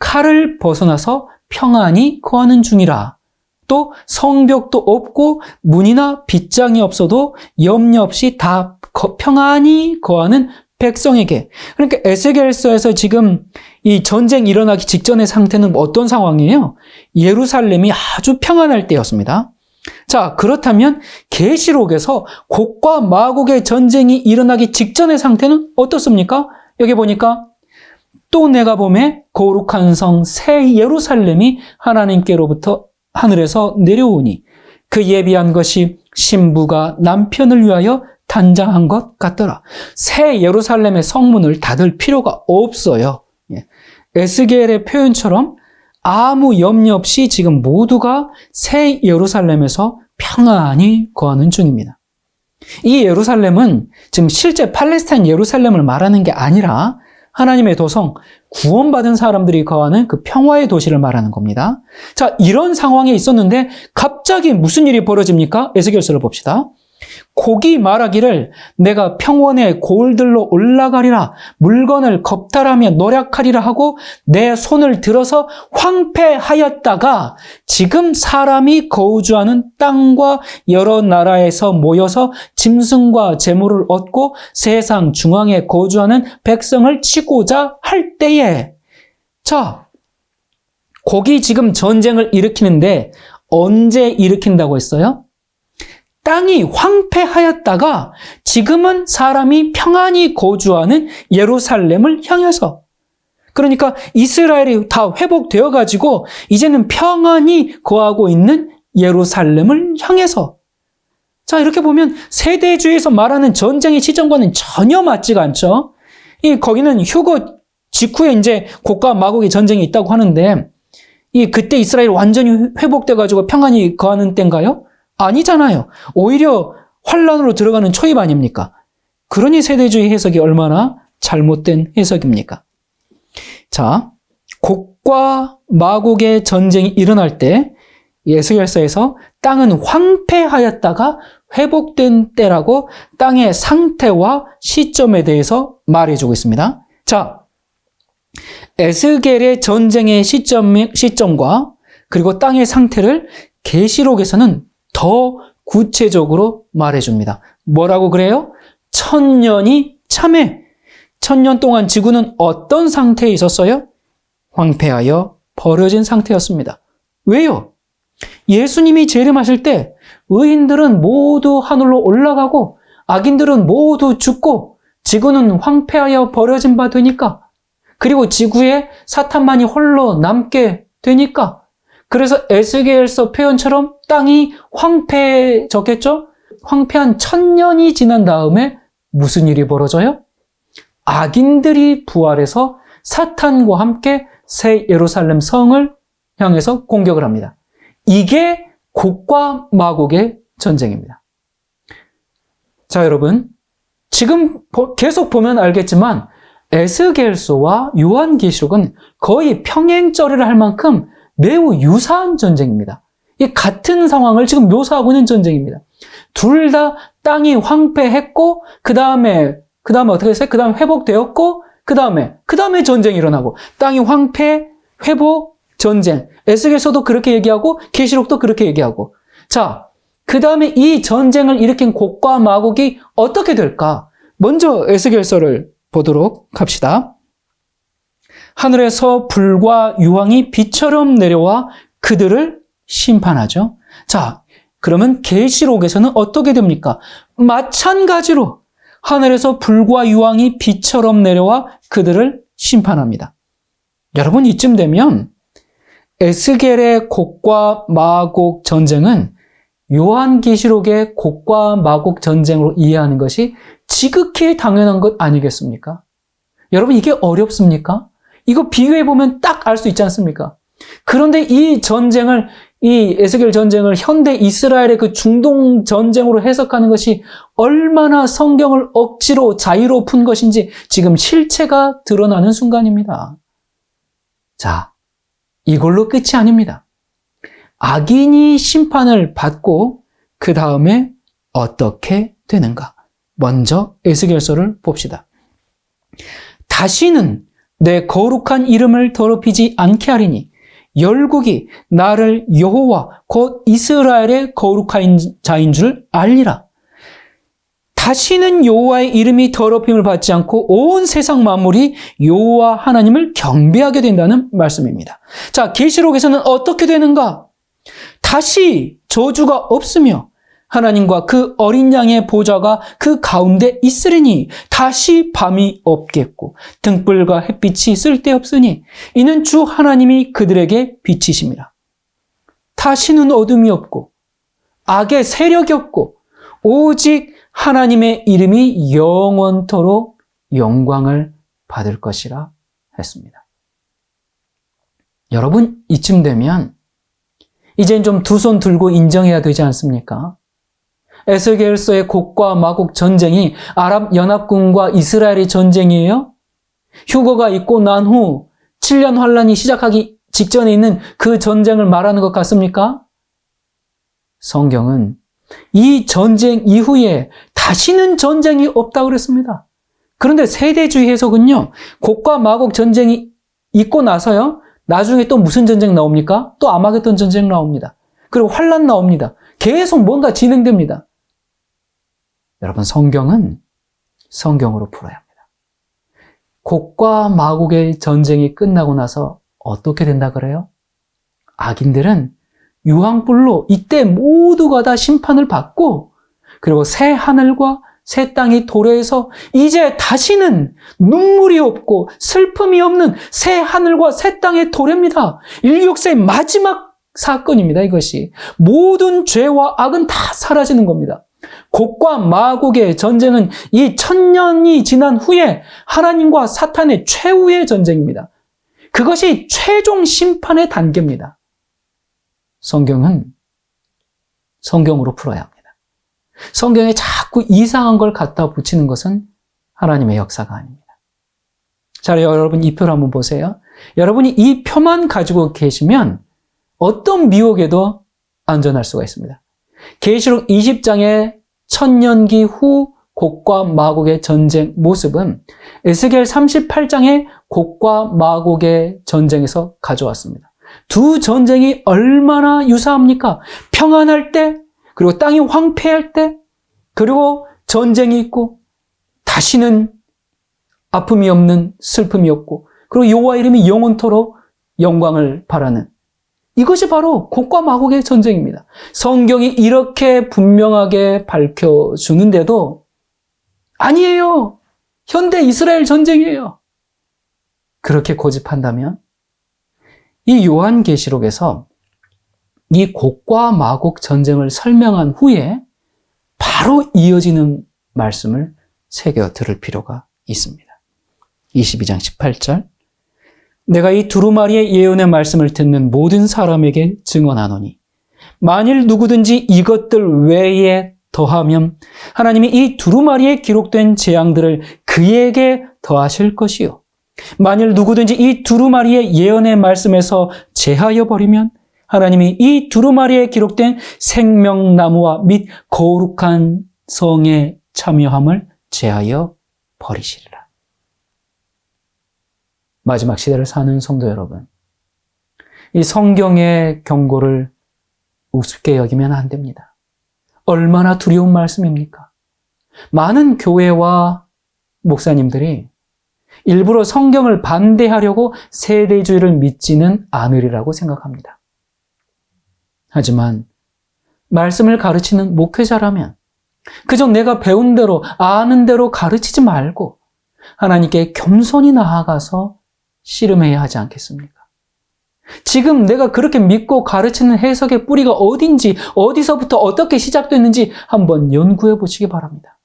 칼을 벗어나서 평안히 거하는 중이라. 또 성벽도 없고 문이나 빗장이 없어도 염려 없이 다 평안히 거하는 백성에게. 그러니까 에스겔서에서 지금 이 전쟁이 일어나기 직전의 상태는 어떤 상황이에요? 예루살렘이 아주 평안할 때였습니다. 자, 그렇다면 계시록에서 곡과 마곡의 전쟁이 일어나기 직전의 상태는 어떻습니까? 여기 보니까 또 내가 보매 거룩한 성 새 예루살렘이 하나님께로부터 하늘에서 내려오니 그 예비한 것이 신부가 남편을 위하여 단장한 것 같더라. 새 예루살렘의 성문을 닫을 필요가 없어요. 에스겔의 표현처럼 아무 염려 없이 지금 모두가 새 예루살렘에서 평안히 거하는 중입니다. 이 예루살렘은 지금 실제 팔레스타인 예루살렘을 말하는 게 아니라 하나님의 도성, 구원받은 사람들이 거하는 그 평화의 도시를 말하는 겁니다. 자, 이런 상황에 있었는데 갑자기 무슨 일이 벌어집니까? 에스겔서를 봅시다. 곡이 말하기를 내가 평원의 고을들로 올라가리라, 물건을 겁탈하며 노력하리라 하고 내 손을 들어서 황폐하였다가 지금 사람이 거주하는 땅과 여러 나라에서 모여서 짐승과 재물을 얻고 세상 중앙에 거주하는 백성을 치고자 할 때에, 자, 곡이 지금 전쟁을 일으키는데 언제 일으킨다고 했어요? 땅이 황폐하였다가 지금은 사람이 평안히 거주하는 예루살렘을 향해서, 그러니까 이스라엘이 다 회복되어 가지고 이제는 평안히 거하고 있는 예루살렘을 향해서. 자, 이렇게 보면 세대주의에서 말하는 전쟁의 시점과는 전혀 맞지가 않죠. 거기는 휴거 직후에 이제 곡과 마곡의 전쟁이 있다고 하는데 그때 이스라엘이 완전히 회복돼 가지고 평안히 거하는 때인가요? 아니잖아요. 오히려 환란으로 들어가는 초입 아닙니까? 그러니 세대주의 해석이 얼마나 잘못된 해석입니까? 자, 곡과 마곡의 전쟁이 일어날 때 에스겔서에서 땅은 황폐하였다가 회복된 때라고 땅의 상태와 시점에 대해서 말해주고 있습니다. 자, 에스겔의 전쟁의 시점과 그리고 땅의 상태를 계시록에서는 더 구체적으로 말해줍니다. 뭐라고 그래요? 1000년이 참해. 1000년 동안 지구는 어떤 상태에 있었어요? 황폐하여 버려진 상태였습니다. 왜요? 예수님이 재림하실 때 의인들은 모두 하늘로 올라가고 악인들은 모두 죽고 지구는 황폐하여 버려진 바 되니까, 그리고 지구에 사탄만이 홀로 남게 되니까, 그래서 에스겔서 표현처럼 땅이 황폐해졌겠죠? 황폐한 1000년이 지난 다음에 무슨 일이 벌어져요? 악인들이 부활해서 사탄과 함께 새 예루살렘 성을 향해서 공격을 합니다. 이게 곡과 마곡의 전쟁입니다. 자, 여러분, 지금 계속 보면 알겠지만 에스겔서와 요한계시록은 거의 평행절을 할 만큼 매우 유사한 전쟁입니다. 이 같은 상황을 지금 묘사하고 있는 전쟁입니다. 둘 다 땅이 황폐했고, 그 다음에 어떻게 했어요? 그 다음에 회복되었고, 그 다음에 전쟁이 일어나고, 땅이 황폐, 회복, 전쟁. 에스겔서도 그렇게 얘기하고, 계시록도 그렇게 얘기하고. 자, 그 다음에 이 전쟁을 일으킨 곡과 마곡이 어떻게 될까? 먼저 에스겔서를 보도록 합시다. 하늘에서 불과 유황이 비처럼 내려와 그들을 심판하죠. 자, 그러면 계시록에서는 어떻게 됩니까? 마찬가지로 하늘에서 불과 유황이 비처럼 내려와 그들을 심판합니다. 여러분, 이쯤 되면 에스겔의 곡과 마곡 전쟁은 요한계시록의 곡과 마곡 전쟁으로 이해하는 것이 지극히 당연한 것 아니겠습니까? 여러분, 이게 어렵습니까? 이거 비교해보면 딱 알 수 있지 않습니까? 그런데 이 에스겔 전쟁을 현대 이스라엘의 그 중동 전쟁으로 해석하는 것이 얼마나 성경을 억지로 자유로 푼 것인지 지금 실체가 드러나는 순간입니다. 자, 이걸로 끝이 아닙니다. 악인이 심판을 받고 그 다음에 어떻게 되는가? 먼저 에스겔서를 봅시다. 다시는 내 거룩한 이름을 더럽히지 않게 하리니 열국이 나를 여호와 곧 이스라엘의 거룩한 자인 줄 알리라. 다시는 여호와의 이름이 더럽힘을 받지 않고 온 세상 만물이 여호와 하나님을 경배하게 된다는 말씀입니다. 자, 계시록에서는 어떻게 되는가? 다시 저주가 없으며 하나님과 그 어린 양의 보좌가 그 가운데 있으리니 다시 밤이 없겠고 등불과 햇빛이 쓸데없으니 이는 주 하나님이 그들에게 빛이심이라. 다시는 어둠이 없고 악의 세력이 없고 오직 하나님의 이름이 영원토록 영광을 받을 것이라 했습니다. 여러분, 이쯤 되면 이젠 좀 두 손 들고 인정해야 되지 않습니까? 에스겔서의 곡과 마곡 전쟁이 아랍 연합군과 이스라엘의 전쟁이에요? 휴거가 있고 난 후 7년 환란이 시작하기 직전에 있는 그 전쟁을 말하는 것 같습니까? 성경은 이 전쟁 이후에 다시는 전쟁이 없다고 그랬습니다. 그런데 세대주의 해석은요, 곡과 마곡 전쟁이 있고 나서요, 나중에 또 무슨 전쟁 나옵니까? 또 아마겟돈 전쟁 나옵니다. 그리고 환란 나옵니다. 계속 뭔가 진행됩니다. 여러분, 성경은 성경으로 풀어야 합니다. 곡과 마곡의 전쟁이 끝나고 나서 어떻게 된다 그래요? 악인들은 유황불로 이때 모두가 다 심판을 받고, 그리고 새 하늘과 새 땅이 도래해서 이제 다시는 눈물이 없고 슬픔이 없는 새 하늘과 새 땅의 도래입니다. 인류 역사의 마지막 사건입니다. 이것이 모든 죄와 악은 다 사라지는 겁니다. 곡과 마곡의 전쟁은 이 1000년이 지난 후에 하나님과 사탄의 최후의 전쟁입니다. 그것이 최종 심판의 단계입니다. 성경은 성경으로 풀어야 합니다. 성경에 자꾸 이상한 걸 갖다 붙이는 것은 하나님의 역사가 아닙니다. 자, 여러분 이 표를 한번 보세요. 여러분이 이 표만 가지고 계시면 어떤 미혹에도 안전할 수가 있습니다. 계시록 20장의 천년기 후 곡과 마곡의 전쟁 모습은 에스겔 38장의 곡과 마곡의 전쟁에서 가져왔습니다. 두 전쟁이 얼마나 유사합니까? 평안할 때, 그리고 땅이 황폐할 때, 그리고 전쟁이 있고 다시는 아픔이 없는 슬픔이 없고, 그리고 여호와 이름이 영원토록 영광을 바라는, 이것이 바로 곡과 마곡의 전쟁입니다. 성경이 이렇게 분명하게 밝혀주는데도 아니에요, 현대 이스라엘 전쟁이에요, 그렇게 고집한다면 이 요한계시록에서 이 곡과 마곡 전쟁을 설명한 후에 바로 이어지는 말씀을 새겨 들을 필요가 있습니다. 22장 18절, 내가 이 두루마리의 예언의 말씀을 듣는 모든 사람에게 증언하노니 만일 누구든지 이것들 외에 더하면 하나님이 이 두루마리에 기록된 재앙들을 그에게 더하실 것이요, 만일 누구든지 이 두루마리의 예언의 말씀에서 제하여 버리면 하나님이 이 두루마리에 기록된 생명나무와 및 거룩한 성의 참여함을 제하여 버리시리라. 마지막 시대를 사는 성도 여러분, 이 성경의 경고를 우습게 여기면 안 됩니다. 얼마나 두려운 말씀입니까? 많은 교회와 목사님들이 일부러 성경을 반대하려고 세대주의를 믿지는 않으리라고 생각합니다. 하지만 말씀을 가르치는 목회자라면 그저 내가 배운 대로 아는 대로 가르치지 말고 하나님께 겸손히 나아가서 씨름해야 하지 않겠습니까? 지금 내가 그렇게 믿고 가르치는 해석의 뿌리가 어딘지, 어디서부터 어떻게 시작됐는지 한번 연구해 보시기 바랍니다.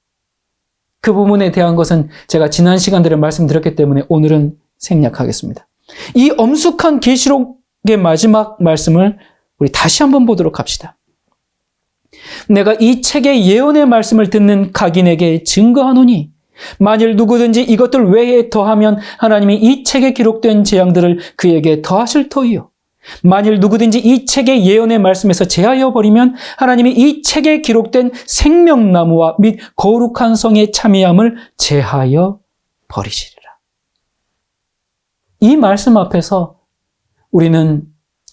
그 부분에 대한 것은 제가 지난 시간들에 말씀드렸기 때문에 오늘은 생략하겠습니다. 이 엄숙한 계시록의 마지막 말씀을 우리 다시 한번 보도록 합시다. 내가 이 책의 예언의 말씀을 듣는 각인에게 증거하노니 만일 누구든지 이것들 외에 더하면 하나님이 이 책에 기록된 재앙들을 그에게 더하실 터이요, 만일 누구든지 이 책의 예언의 말씀에서 제하여 버리면 하나님이 이 책에 기록된 생명나무와 및 거룩한 성의 참여함을 제하여 버리시리라. 이 말씀 앞에서 우리는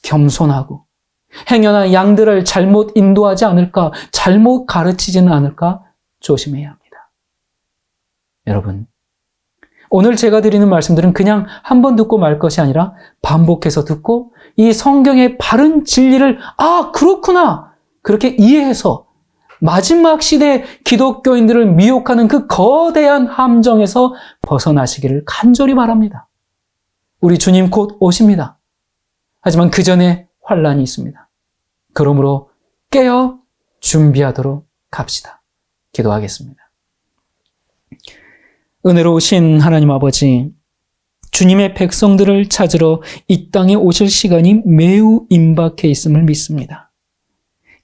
겸손하고 행여나 양들을 잘못 인도하지 않을까, 잘못 가르치지는 않을까 조심해야 합니다. 여러분, 오늘 제가 드리는 말씀들은 그냥 한 번 듣고 말 것이 아니라 반복해서 듣고 이 성경의 바른 진리를 그렇구나! 그렇게 이해해서 마지막 시대 기독교인들을 미혹하는 그 거대한 함정에서 벗어나시기를 간절히 바랍니다. 우리 주님 곧 오십니다. 하지만 그 전에 환란이 있습니다. 그러므로 깨어 준비하도록 합시다. 기도하겠습니다. 은혜로우신 하나님 아버지, 주님의 백성들을 찾으러 이 땅에 오실 시간이 매우 임박해 있음을 믿습니다.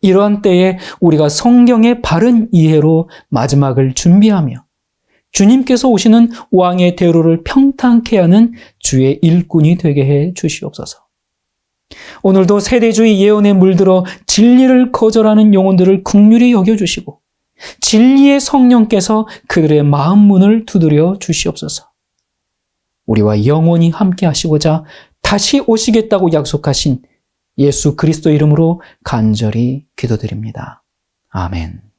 이러한 때에 우리가 성경의 바른 이해로 마지막을 준비하며 주님께서 오시는 왕의 대로를 평탄케 하는 주의 일꾼이 되게 해 주시옵소서. 오늘도 세대주의 예언에 물들어 진리를 거절하는 영혼들을 긍휼히 여겨주시고 진리의 성령께서 그들의 마음 문을 두드려 주시옵소서. 우리와 영원히 함께 하시고자 다시 오시겠다고 약속하신 예수 그리스도 이름으로 간절히 기도드립니다. 아멘.